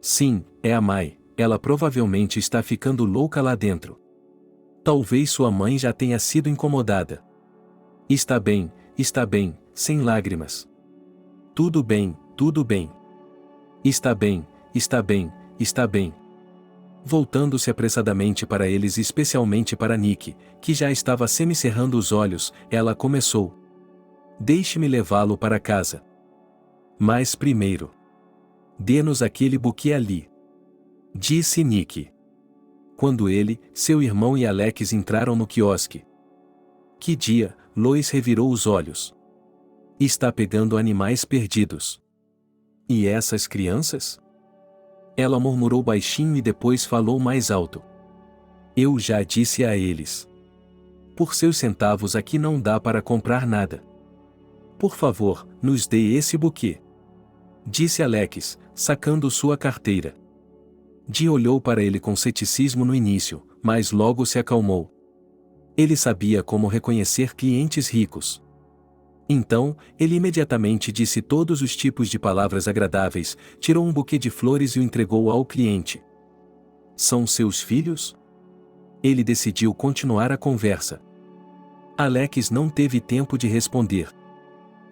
Sim, é a Mai, ela provavelmente está ficando louca lá dentro. Talvez sua mãe já tenha sido incomodada. Está bem, sem lágrimas. Tudo bem, tudo bem. Está bem, está bem, está bem. Voltando-se apressadamente para eles e especialmente para Nick, que já estava semicerrando os olhos, ela começou. Deixe-me levá-lo para casa. Mas primeiro, dê-nos aquele buquê ali, disse Nick. Quando ele, seu irmão e Alex entraram no quiosque. Que dia, Lois revirou os olhos. Está pegando animais perdidos. E essas crianças? Ela murmurou baixinho e depois falou mais alto. Eu já disse a eles. Por seus centavos aqui não dá para comprar nada. Por favor, nos dê esse buquê, disse Alex, sacando sua carteira. Dee olhou para ele com ceticismo no início, mas logo se acalmou. Ele sabia como reconhecer clientes ricos. Então, ele imediatamente disse todos os tipos de palavras agradáveis, tirou um buquê de flores e o entregou ao cliente. São seus filhos? Ele decidiu continuar a conversa. Alex não teve tempo de responder.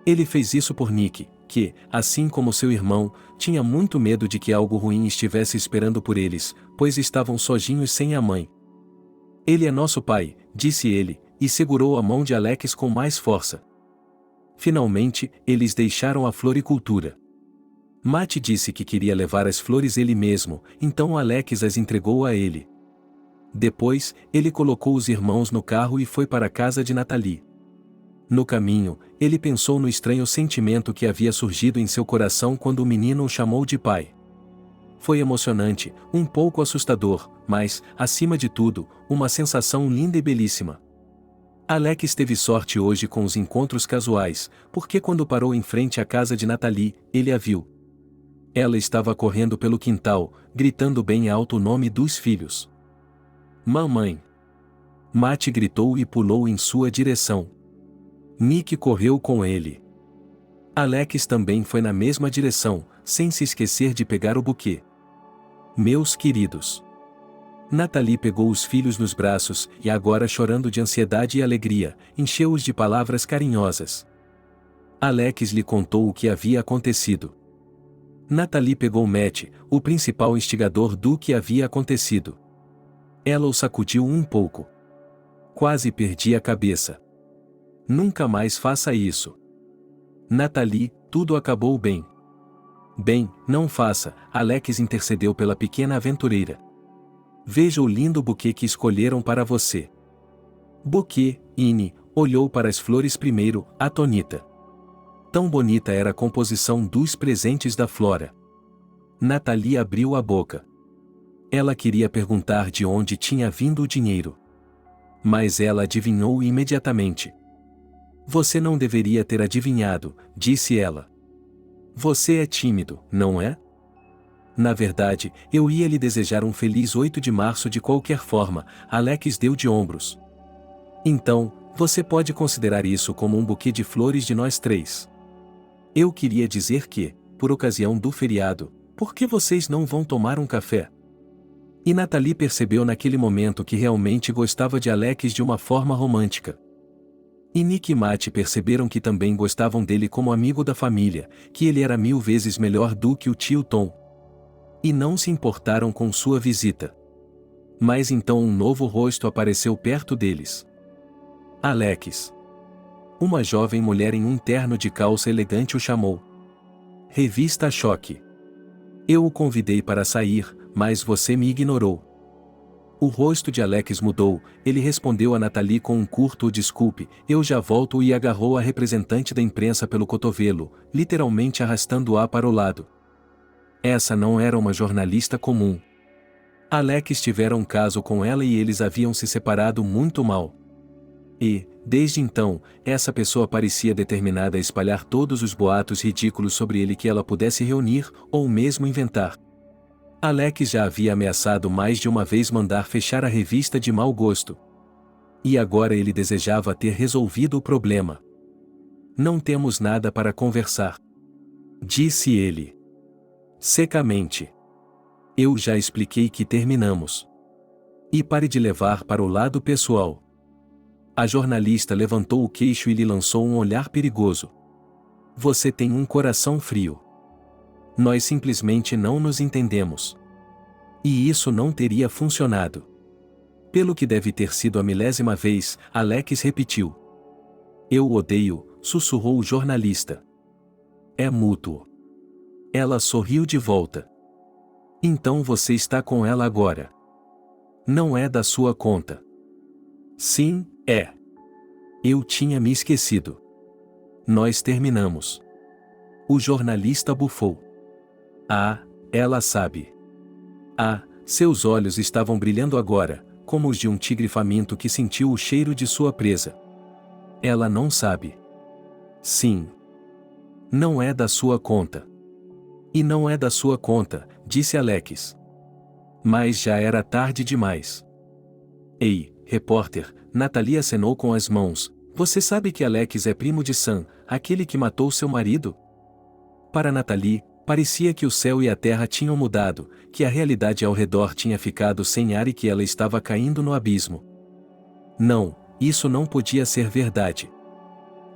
Ele fez isso por Nick, que, assim como seu irmão, tinha muito medo de que algo ruim estivesse esperando por eles, pois estavam sozinhos sem a mãe. Ele é nosso pai, disse ele, e segurou a mão de Alex com mais força. Finalmente, eles deixaram a floricultura. Matt disse que queria levar as flores ele mesmo, então Alex as entregou a ele. Depois, ele colocou os irmãos no carro e foi para a casa de Natalie. No caminho, ele pensou no estranho sentimento que havia surgido em seu coração quando o menino o chamou de pai. Foi emocionante, um pouco assustador, mas, acima de tudo, uma sensação linda e belíssima. Alex teve sorte hoje com os encontros casuais, porque quando parou em frente à casa de Natalie, ele a viu. Ela estava correndo pelo quintal, gritando bem alto o nome dos filhos. Mamãe! Matt gritou e pulou em sua direção. Nick correu com ele. Alex também foi na mesma direção, sem se esquecer de pegar o buquê. Meus queridos! Natalie pegou os filhos nos braços e agora chorando de ansiedade e alegria, encheu-os de palavras carinhosas. Alex lhe contou o que havia acontecido. Natalie pegou Matt, o principal instigador do que havia acontecido. Ela o sacudiu um pouco. Quase perdi a cabeça. Nunca mais faça isso. Natalie, tudo acabou bem. Bem, não faça, Alex intercedeu pela pequena aventureira. Veja o lindo buquê que escolheram para você. Buquê, Ine, olhou para as flores primeiro, atonita. Tão bonita era a composição dos presentes da Flora. Natalie abriu a boca. Ela queria perguntar de onde tinha vindo o dinheiro. Mas ela adivinhou imediatamente. Você não deveria ter adivinhado, disse ela. Você é tímido, não é? Na verdade, eu ia lhe desejar um feliz 8 de março de qualquer forma, Alex deu de ombros. Então, você pode considerar isso como um buquê de flores de nós três. Eu queria dizer que, por ocasião do feriado, por que vocês não vão tomar um café? E Natalie percebeu naquele momento que realmente gostava de Alex de uma forma romântica. E Nick e Matt perceberam que também gostavam dele como amigo da família, que ele era 1000 vezes melhor do que o tio Tom. E não se importaram com sua visita. Mas então um novo rosto apareceu perto deles. Alex. Uma jovem mulher em um terno de calça elegante o chamou. Revista Choque. Eu o convidei para sair, mas você me ignorou. O rosto de Alex mudou, ele respondeu a Natalie com um curto desculpe, eu já volto e agarrou a representante da imprensa pelo cotovelo, literalmente arrastando-a para o lado. Essa não era uma jornalista comum. Alex tivera um caso com ela e eles haviam se separado muito mal. E, desde então, essa pessoa parecia determinada a espalhar todos os boatos ridículos sobre ele que ela pudesse reunir, ou mesmo inventar. Alex já havia ameaçado mais de uma vez mandar fechar a revista de mau gosto. E agora ele desejava ter resolvido o problema. Não temos nada para conversar, disse ele. Secamente. Eu já expliquei que terminamos. E pare de levar para o lado pessoal. A jornalista levantou o queixo e lhe lançou um olhar perigoso. Você tem um coração frio. Nós simplesmente não nos entendemos. E isso não teria funcionado. Pelo que deve ter sido a milésima vez, Alex repetiu. Eu o odeio, sussurrou o jornalista. É mútuo. Ela sorriu de volta. Então você está com ela agora. Não é da sua conta. Sim, é. Eu tinha me esquecido. Nós terminamos. O jornalista bufou. Ah, ela sabe. Ah, seus olhos estavam brilhando agora, como os de um tigre faminto que sentiu o cheiro de sua presa. Ela não sabe. Sim. Não é da sua conta. E não é da sua conta, disse Alex. Mas já era tarde demais. Ei, repórter, Natalie acenou com as mãos. Você sabe que Alex é primo de Sam, aquele que matou seu marido? Para Natalie, parecia que o céu e a terra tinham mudado, que a realidade ao redor tinha ficado sem ar e que ela estava caindo no abismo. Não, isso não podia ser verdade.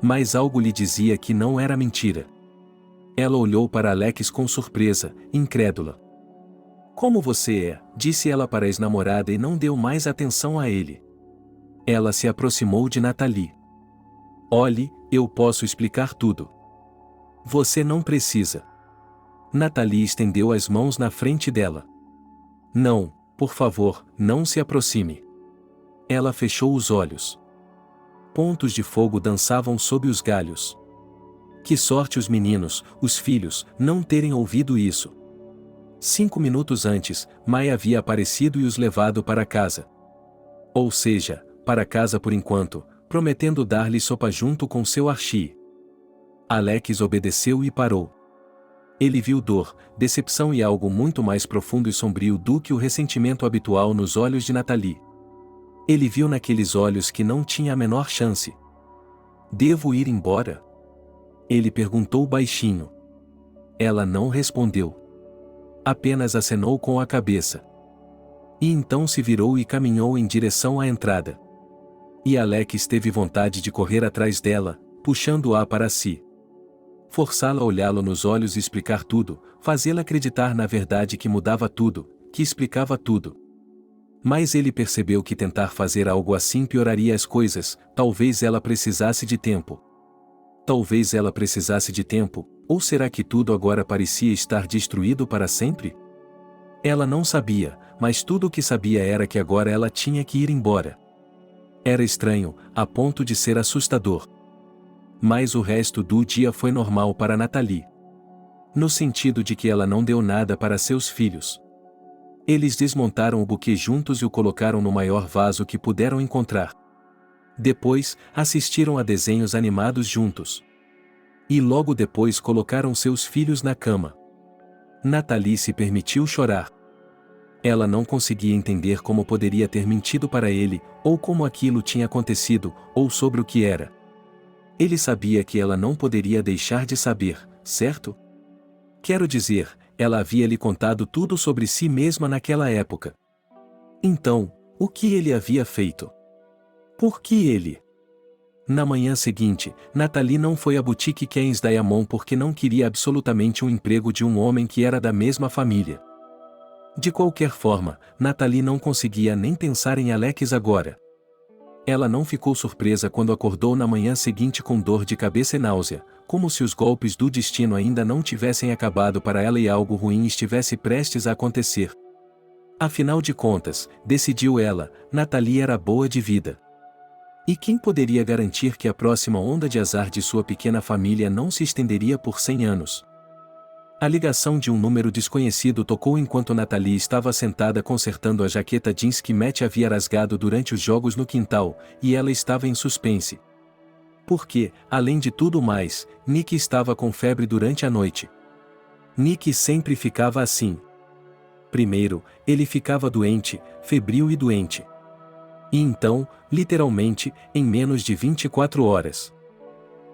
Mas algo lhe dizia que não era mentira. Ela olhou para Alex com surpresa, incrédula. Como você é? Disse ela para a ex-namorada e não deu mais atenção a ele. Ela se aproximou de Natalie. Olhe, eu posso explicar tudo. Você não precisa. Natalie estendeu as mãos na frente dela. Não, por favor, não se aproxime. Ela fechou os olhos. Pontos de fogo dançavam sob os galhos. Que sorte os meninos, os filhos, não terem ouvido isso. 5 minutos antes, Mai havia aparecido e os levado para casa. Ou seja, para casa por enquanto, prometendo dar-lhe sopa junto com seu Archie. Alex obedeceu e parou. Ele viu dor, decepção e algo muito mais profundo e sombrio do que o ressentimento habitual nos olhos de Natalie. Ele viu naqueles olhos que não tinha a menor chance. Devo ir embora? Ele perguntou baixinho. Ela não respondeu. Apenas acenou com a cabeça. E então se virou e caminhou em direção à entrada. E Alex teve vontade de correr atrás dela, puxando-a para si. Forçá-la a olhá-lo nos olhos e explicar tudo, fazê-la acreditar na verdade que mudava tudo, que explicava tudo. Mas ele percebeu que tentar fazer algo assim pioraria as coisas, talvez ela precisasse de tempo. Talvez ela precisasse de tempo, ou será que tudo agora parecia estar destruído para sempre? Ela não sabia, mas tudo o que sabia era que agora ela tinha que ir embora. Era estranho, a ponto de ser assustador. Mas o resto do dia foi normal para Natalie. No sentido de que ela não deu nada para seus filhos. Eles desmontaram o buquê juntos e o colocaram no maior vaso que puderam encontrar. Depois, assistiram a desenhos animados juntos. E logo depois colocaram seus filhos na cama. Natalie se permitiu chorar. Ela não conseguia entender como poderia ter mentido para ele, ou como aquilo tinha acontecido, ou sobre o que era. Ele sabia que ela não poderia deixar de saber, certo? Quero dizer, ela havia lhe contado tudo sobre si mesma naquela época. Então, o que ele havia feito? Por que ele? Na manhã seguinte, Natalie não foi à boutique Ken's Diamond porque não queria absolutamente um emprego de um homem que era da mesma família. De qualquer forma, Natalie não conseguia nem pensar em Alex agora. Ela não ficou surpresa quando acordou na manhã seguinte com dor de cabeça e náusea, como se os golpes do destino ainda não tivessem acabado para ela e algo ruim estivesse prestes a acontecer. Afinal de contas, decidiu ela, Natalie era boa de vida. E quem poderia garantir que a próxima onda de azar de sua pequena família não se estenderia por 100 anos? A ligação de um número desconhecido tocou enquanto Natalie estava sentada consertando a jaqueta jeans que Matt havia rasgado durante os jogos no quintal, e ela estava em suspense. Porque, além de tudo mais, Nick estava com febre durante a noite. Nick sempre ficava assim. Primeiro, ele ficava doente, febril e doente. E então, literalmente, em menos de 24 horas.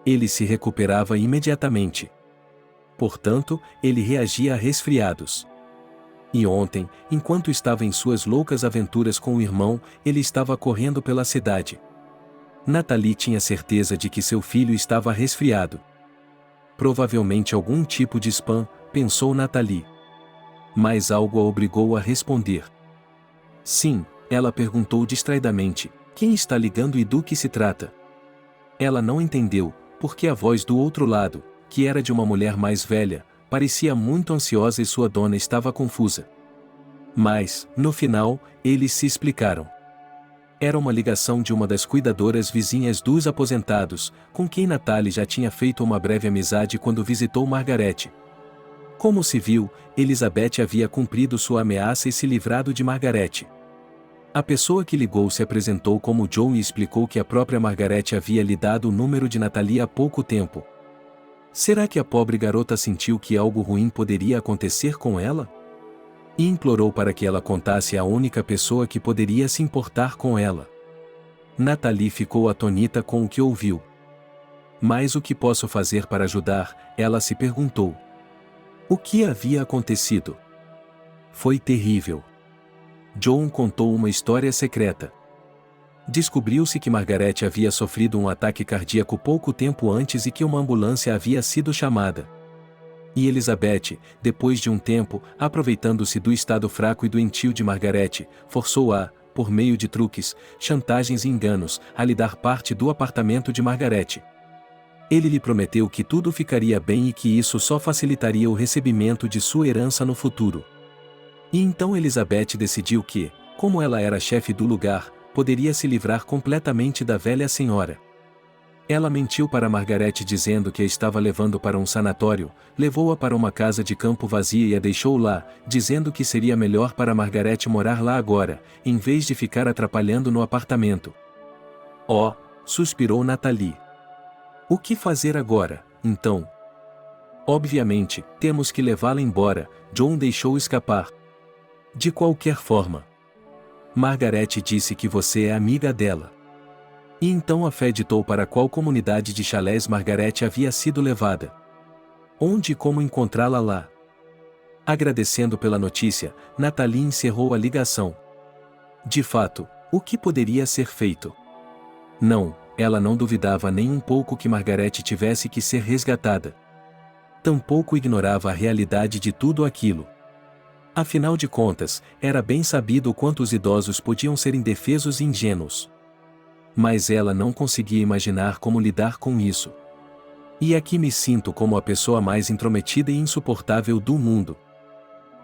Ele se recuperava imediatamente. Portanto, ele reagia a resfriados. E ontem, enquanto estava em suas loucas aventuras com o irmão, ele estava correndo pela cidade. Natalie tinha certeza de que seu filho estava resfriado. Provavelmente algum tipo de spam, pensou Natalie. Mas algo a obrigou a responder. Sim, ela perguntou distraidamente, quem está ligando e do que se trata? Ela não entendeu, porque a voz do outro lado, que era de uma mulher mais velha, parecia muito ansiosa e sua dona estava confusa. Mas, no final, eles se explicaram. Era uma ligação de uma das cuidadoras vizinhas dos aposentados, com quem Natalie já tinha feito uma breve amizade quando visitou Margaret. Como se viu, Elizabeth havia cumprido sua ameaça e se livrado de Margaret. A pessoa que ligou se apresentou como John e explicou que a própria Margaret havia lhe dado o número de Natalie há pouco tempo. Será que a pobre garota sentiu que algo ruim poderia acontecer com ela? E implorou para que ela contasse à única pessoa que poderia se importar com ela. Natalie ficou atônita com o que ouviu. Mas o que posso fazer para ajudar? Ela se perguntou. O que havia acontecido? Foi terrível. John contou uma história secreta. Descobriu-se que Margaret havia sofrido um ataque cardíaco pouco tempo antes e que uma ambulância havia sido chamada. E Elizabeth, depois de um tempo, aproveitando-se do estado fraco e doentio de Margaret, forçou-a, por meio de truques, chantagens e enganos, a lhe dar parte do apartamento de Margaret. Ele lhe prometeu que tudo ficaria bem e que isso só facilitaria o recebimento de sua herança no futuro. E então Elizabeth decidiu que, como ela era chefe do lugar, poderia se livrar completamente da velha senhora. Ela mentiu para Margaret dizendo que a estava levando para um sanatório, levou-a para uma casa de campo vazia e a deixou lá, dizendo que seria melhor para Margaret morar lá agora, em vez de ficar atrapalhando no apartamento. Oh, suspirou Natalie. O que fazer agora, então? Obviamente, temos que levá-la embora, John deixou escapar. De qualquer forma. Margaret disse que você é amiga dela. E então a fé ditou para qual comunidade de chalés Margaret havia sido levada. Onde e como encontrá-la lá? Agradecendo pela notícia, Natalie encerrou a ligação. De fato, o que poderia ser feito? Não, ela não duvidava nem um pouco que Margaret tivesse que ser resgatada. Tampouco ignorava a realidade de tudo aquilo. Afinal de contas, era bem sabido o quanto os idosos podiam ser indefesos e ingênuos. Mas ela não conseguia imaginar como lidar com isso. E aqui me sinto como a pessoa mais intrometida e insuportável do mundo.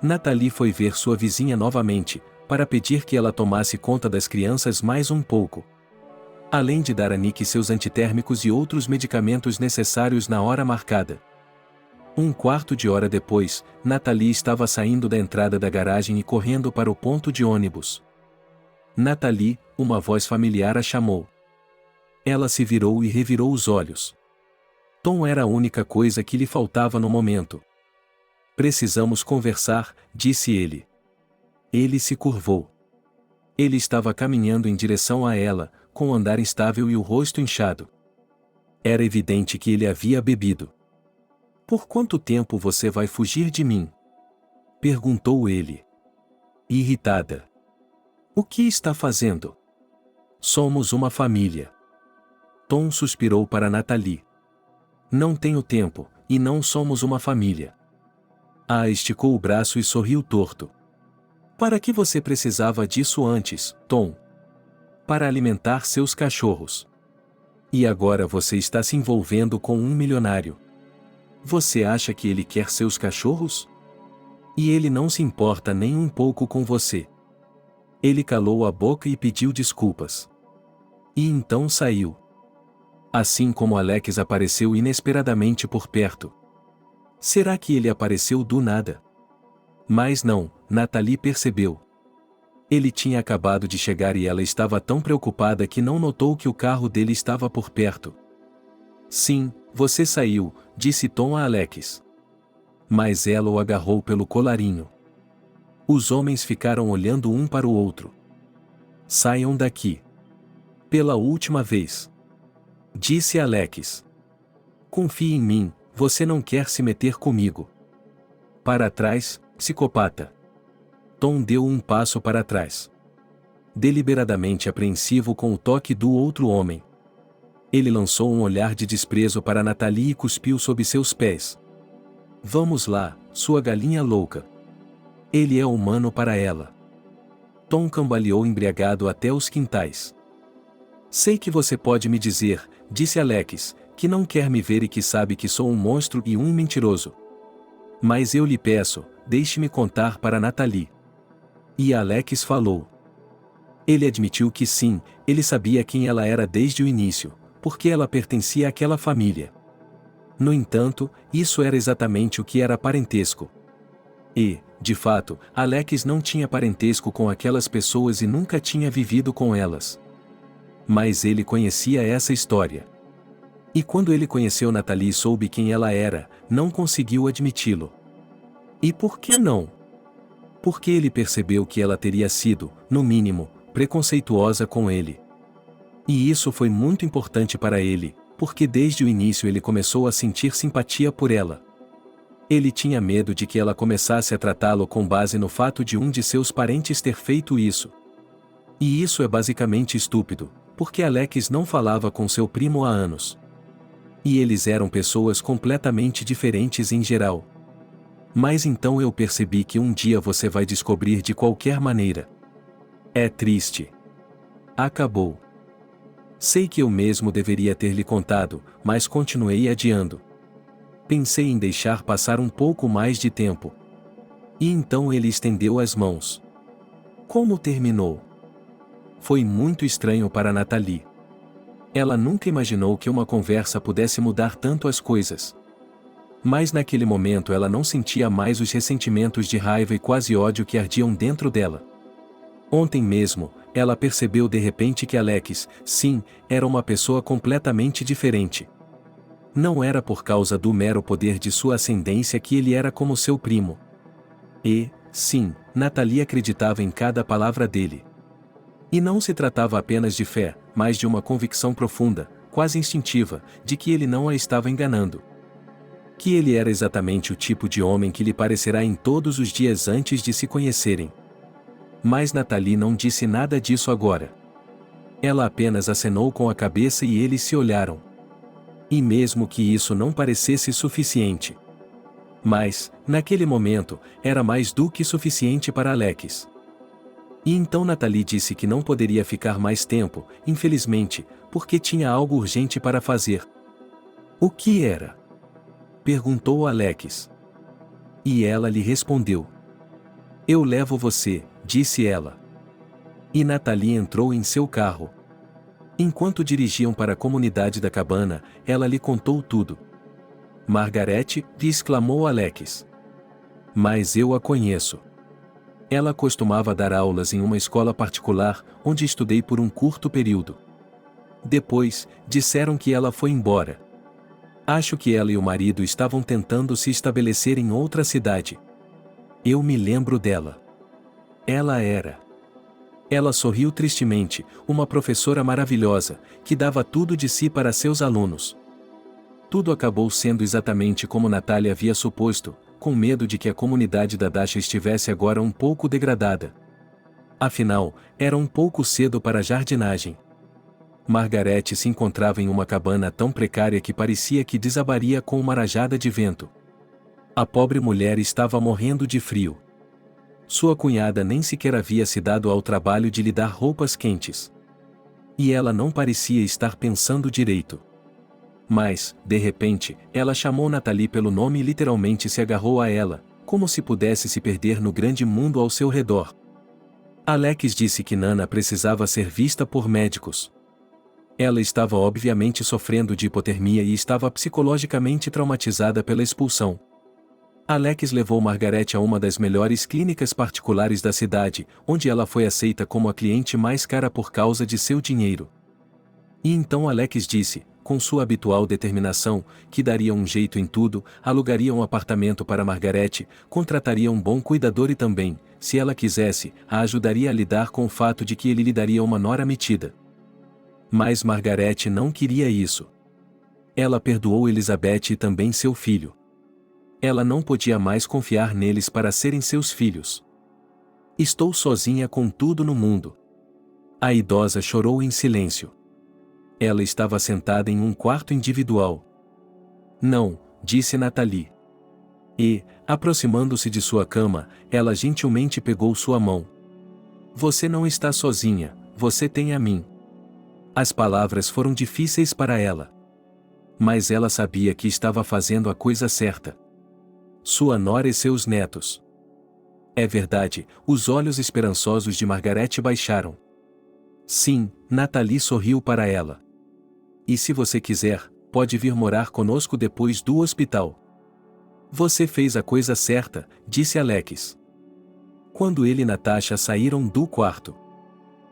Natalie foi ver sua vizinha novamente, para pedir que ela tomasse conta das crianças mais um pouco. Além de dar a Nick seus antitérmicos e outros medicamentos necessários na hora marcada. Um quarto de hora depois, Natalie estava saindo da entrada da garagem e correndo para o ponto de ônibus. Natalie, uma voz familiar a chamou. Ela se virou e revirou os olhos. Tom era a única coisa que lhe faltava no momento. Precisamos conversar, disse ele. Ele se curvou. Ele estava caminhando em direção a ela, com o andar instável e o rosto inchado. Era evidente que ele havia bebido. Por quanto tempo você vai fugir de mim? Perguntou ele. Irritada. O que está fazendo? Somos uma família. Tom suspirou para Natalie. Não tenho tempo, e não somos uma família. Esticou o braço e sorriu torto. Para que você precisava disso antes, Tom? Para alimentar seus cachorros. E agora você está se envolvendo com um milionário. Você acha que ele quer seus cachorros? E ele não se importa nem um pouco com você. Ele calou a boca e pediu desculpas. E então saiu. Assim como Alex apareceu inesperadamente por perto. Será que ele apareceu do nada? Mas não, Natalie percebeu. Ele tinha acabado de chegar e ela estava tão preocupada que não notou que o carro dele estava por perto. Sim, você saiu, disse Tom a Alex. Mas ela o agarrou pelo colarinho. Os homens ficaram olhando um para o outro. Saiam daqui. Pela última vez. Disse Alex. Confie em mim, você não quer se meter comigo. Para trás, psicopata. Tom deu um passo para trás. Deliberadamente apreensivo com o toque do outro homem. Ele lançou um olhar de desprezo para Natalie e cuspiu sob seus pés. Vamos lá, sua galinha louca. Ele é humano para ela. Tom cambaleou embriagado até os quintais. Sei que você pode me dizer, disse Alex, Que não quer me ver e que sabe que sou um monstro e um mentiroso. Mas eu lhe peço, deixe-me contar para Nathalie. E Alex falou. Ele admitiu que sim, ele sabia quem ela era desde o início, porque ela pertencia àquela família. No entanto, isso era exatamente o que era parentesco. E, de fato, Alex não tinha parentesco com aquelas pessoas e nunca tinha vivido com elas. Mas ele conhecia essa história. E quando ele conheceu Nathalie e soube quem ela era, não conseguiu admiti-lo. E por que não? Porque ele percebeu que ela teria sido, no mínimo, preconceituosa com ele. E isso foi muito importante para ele, porque desde o início ele começou a sentir simpatia por ela. Ele tinha medo de que ela começasse a tratá-lo com base no fato de um de seus parentes ter feito isso. E isso é basicamente estúpido, porque Alex não falava com seu primo há anos. E eles eram pessoas completamente diferentes em geral. Mas então eu percebi que um dia você vai descobrir de qualquer maneira. É triste. Acabou. Sei que eu mesmo deveria ter lhe contado, mas continuei adiando. Pensei em deixar passar um pouco mais de tempo. E então ele estendeu as mãos. Como terminou? Foi muito estranho para Nathalie. Ela nunca imaginou que uma conversa pudesse mudar tanto as coisas. Mas naquele momento ela não sentia mais os ressentimentos de raiva e quase ódio que ardiam dentro dela. Ontem mesmo, ela percebeu de repente que Alex, sim, era uma pessoa completamente diferente. Não era por causa do mero poder de sua ascendência que ele era como seu primo. E, sim, Nathalie acreditava em cada palavra dele. E não se tratava apenas de fé, mas de uma convicção profunda, quase instintiva, de que ele não a estava enganando. Que ele era exatamente o tipo de homem que lhe parecerá em todos os dias antes de se conhecerem. Mas Nathalie não disse nada disso agora. Ela apenas acenou com a cabeça e eles se olharam. E mesmo que isso não parecesse suficiente. Mas, naquele momento, era mais do que suficiente para Alex. E então Nathalie disse que não poderia ficar mais tempo, infelizmente, porque tinha algo urgente para fazer. O que era? Perguntou Alex. E ela lhe respondeu. Eu levo você, disse ela. E Nathalie entrou em seu carro. Enquanto dirigiam para a comunidade da cabana, ela lhe contou tudo. Margarete, exclamou Alex. Mas eu a conheço. Ela costumava dar aulas em uma escola particular, onde estudei por um curto período. Depois, disseram que ela foi embora. Acho que ela e o marido estavam tentando se estabelecer em outra cidade. Eu me lembro dela. Ela era. Ela sorriu tristemente, uma professora maravilhosa, que dava tudo de si para seus alunos. Tudo acabou sendo exatamente como Natália havia suposto, com medo de que a comunidade da Dasha estivesse agora um pouco degradada. Afinal, era um pouco cedo para a jardinagem. Margarete se encontrava em uma cabana tão precária que parecia que desabaria com uma rajada de vento. A pobre mulher estava morrendo de frio. Sua cunhada nem sequer havia se dado ao trabalho de lhe dar roupas quentes. E ela não parecia estar pensando direito. Mas, de repente, ela chamou Nathalie pelo nome e literalmente se agarrou a ela, como se pudesse se perder no grande mundo ao seu redor. Alex disse que Nana precisava ser vista por médicos. Ela estava obviamente sofrendo de hipotermia e estava psicologicamente traumatizada pela expulsão. Alex levou Margarete a uma das melhores clínicas particulares da cidade, onde ela foi aceita como a cliente mais cara por causa de seu dinheiro. E então Alex disse, com sua habitual determinação, que daria um jeito em tudo, alugaria um apartamento para Margarete, contrataria um bom cuidador e também, se ela quisesse, a ajudaria a lidar com o fato de que ele lhe daria uma nora metida. Mas Margarete não queria isso. Ela perdoou Elizabeth e também seu filho. Ela não podia mais confiar neles para serem seus filhos. Estou sozinha com tudo no mundo. A idosa chorou em silêncio. Ela estava sentada em um quarto individual. Não, disse Nathalie. E, aproximando-se de sua cama, ela gentilmente pegou sua mão. Você não está sozinha, você tem a mim. As palavras foram difíceis para ela. Mas ela sabia que estava fazendo a coisa certa. Sua nora e seus netos. É verdade, os olhos esperançosos de Margarete baixaram. Sim, Nathalie sorriu para ela. E se você quiser, pode vir morar conosco depois do hospital. Você fez a coisa certa, disse Alex. Quando ele e Natasha saíram do quarto,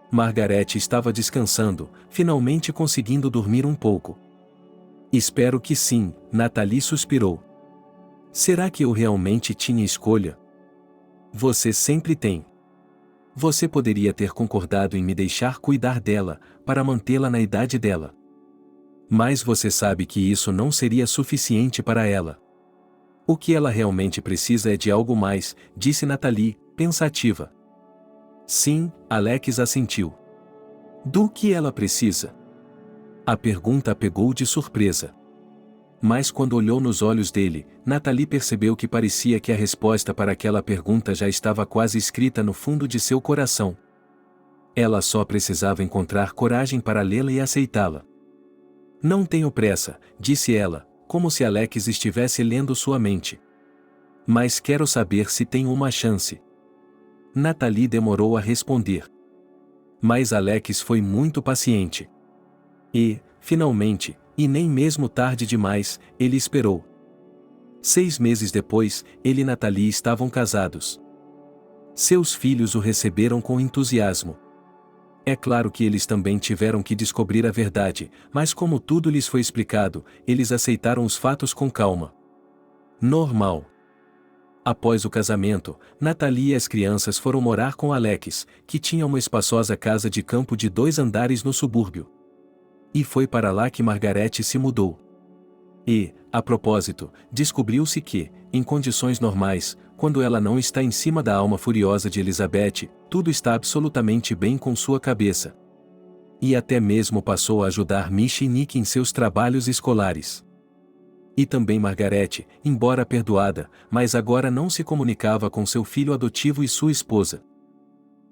Margarete estava descansando, finalmente conseguindo dormir um pouco. Espero que sim, Nathalie suspirou. Será que eu realmente tinha escolha? Você sempre tem. Você poderia ter concordado em me deixar cuidar dela, para mantê-la na idade dela. Mas você sabe que isso não seria suficiente para ela. O que ela realmente precisa é de algo mais, disse Nathalie, pensativa. Sim, Alex assentiu. Do que ela precisa? A pergunta a pegou de surpresa. Mas quando olhou nos olhos dele, Nathalie percebeu que parecia que a resposta para aquela pergunta já estava quase escrita no fundo de seu coração. Ela só precisava encontrar coragem para lê-la e aceitá-la. Não tenho pressa, disse ela, como se Alex estivesse lendo sua mente. Mas quero saber se tenho uma chance. Nathalie demorou a responder. Mas Alex foi muito paciente. E, finalmente, e nem mesmo tarde demais, ele esperou. 6 meses depois, ele e Nathalie estavam casados. Seus filhos o receberam com entusiasmo. É claro que eles também tiveram que descobrir a verdade, mas como tudo lhes foi explicado, eles aceitaram os fatos com calma. Normal. Após o casamento, Nathalie e as crianças foram morar com Alex, que tinha uma espaçosa casa de campo de 2 andares no subúrbio. E foi para lá que Margarete se mudou. E, a propósito, descobriu-se que, em condições normais, quando ela não está em cima da alma furiosa de Elizabeth, tudo está absolutamente bem com sua cabeça. E até mesmo passou a ajudar Misha e Nick em seus trabalhos escolares. E também Margarete, embora perdoada, mas agora não se comunicava com seu filho adotivo e sua esposa.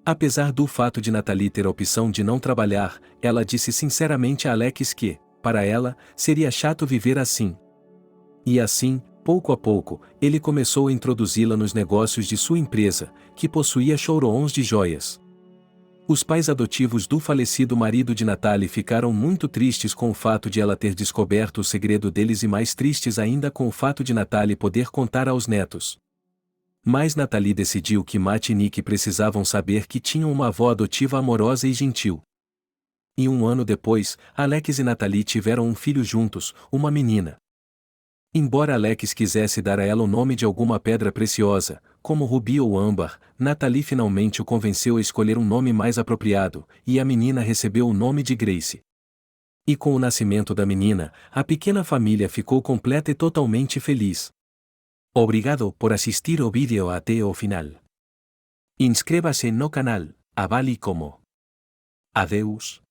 Apesar do fato de Nathalie ter a opção de não trabalhar, ela disse sinceramente a Alex que, para ela, seria chato viver assim. E assim, pouco a pouco, ele começou a introduzi-la nos negócios de sua empresa, que possuía showrooms de joias. Os pais adotivos do falecido marido de Nathalie ficaram muito tristes com o fato de ela ter descoberto o segredo deles e mais tristes ainda com o fato de Nathalie poder contar aos netos. Mas Nathalie decidiu que Matt e Nick precisavam saber que tinham uma avó adotiva amorosa e gentil. E 1 ano depois, Alex e Nathalie tiveram um filho juntos, uma menina. Embora Alex quisesse dar a ela o nome de alguma pedra preciosa, como rubi ou âmbar, Nathalie finalmente o convenceu a escolher um nome mais apropriado, e a menina recebeu o nome de Grace. E com o nascimento da menina, a pequena família ficou completa e totalmente feliz. Obrigado por assistir o vídeo até o final. Inscreva-se no canal, avale como. Adeus.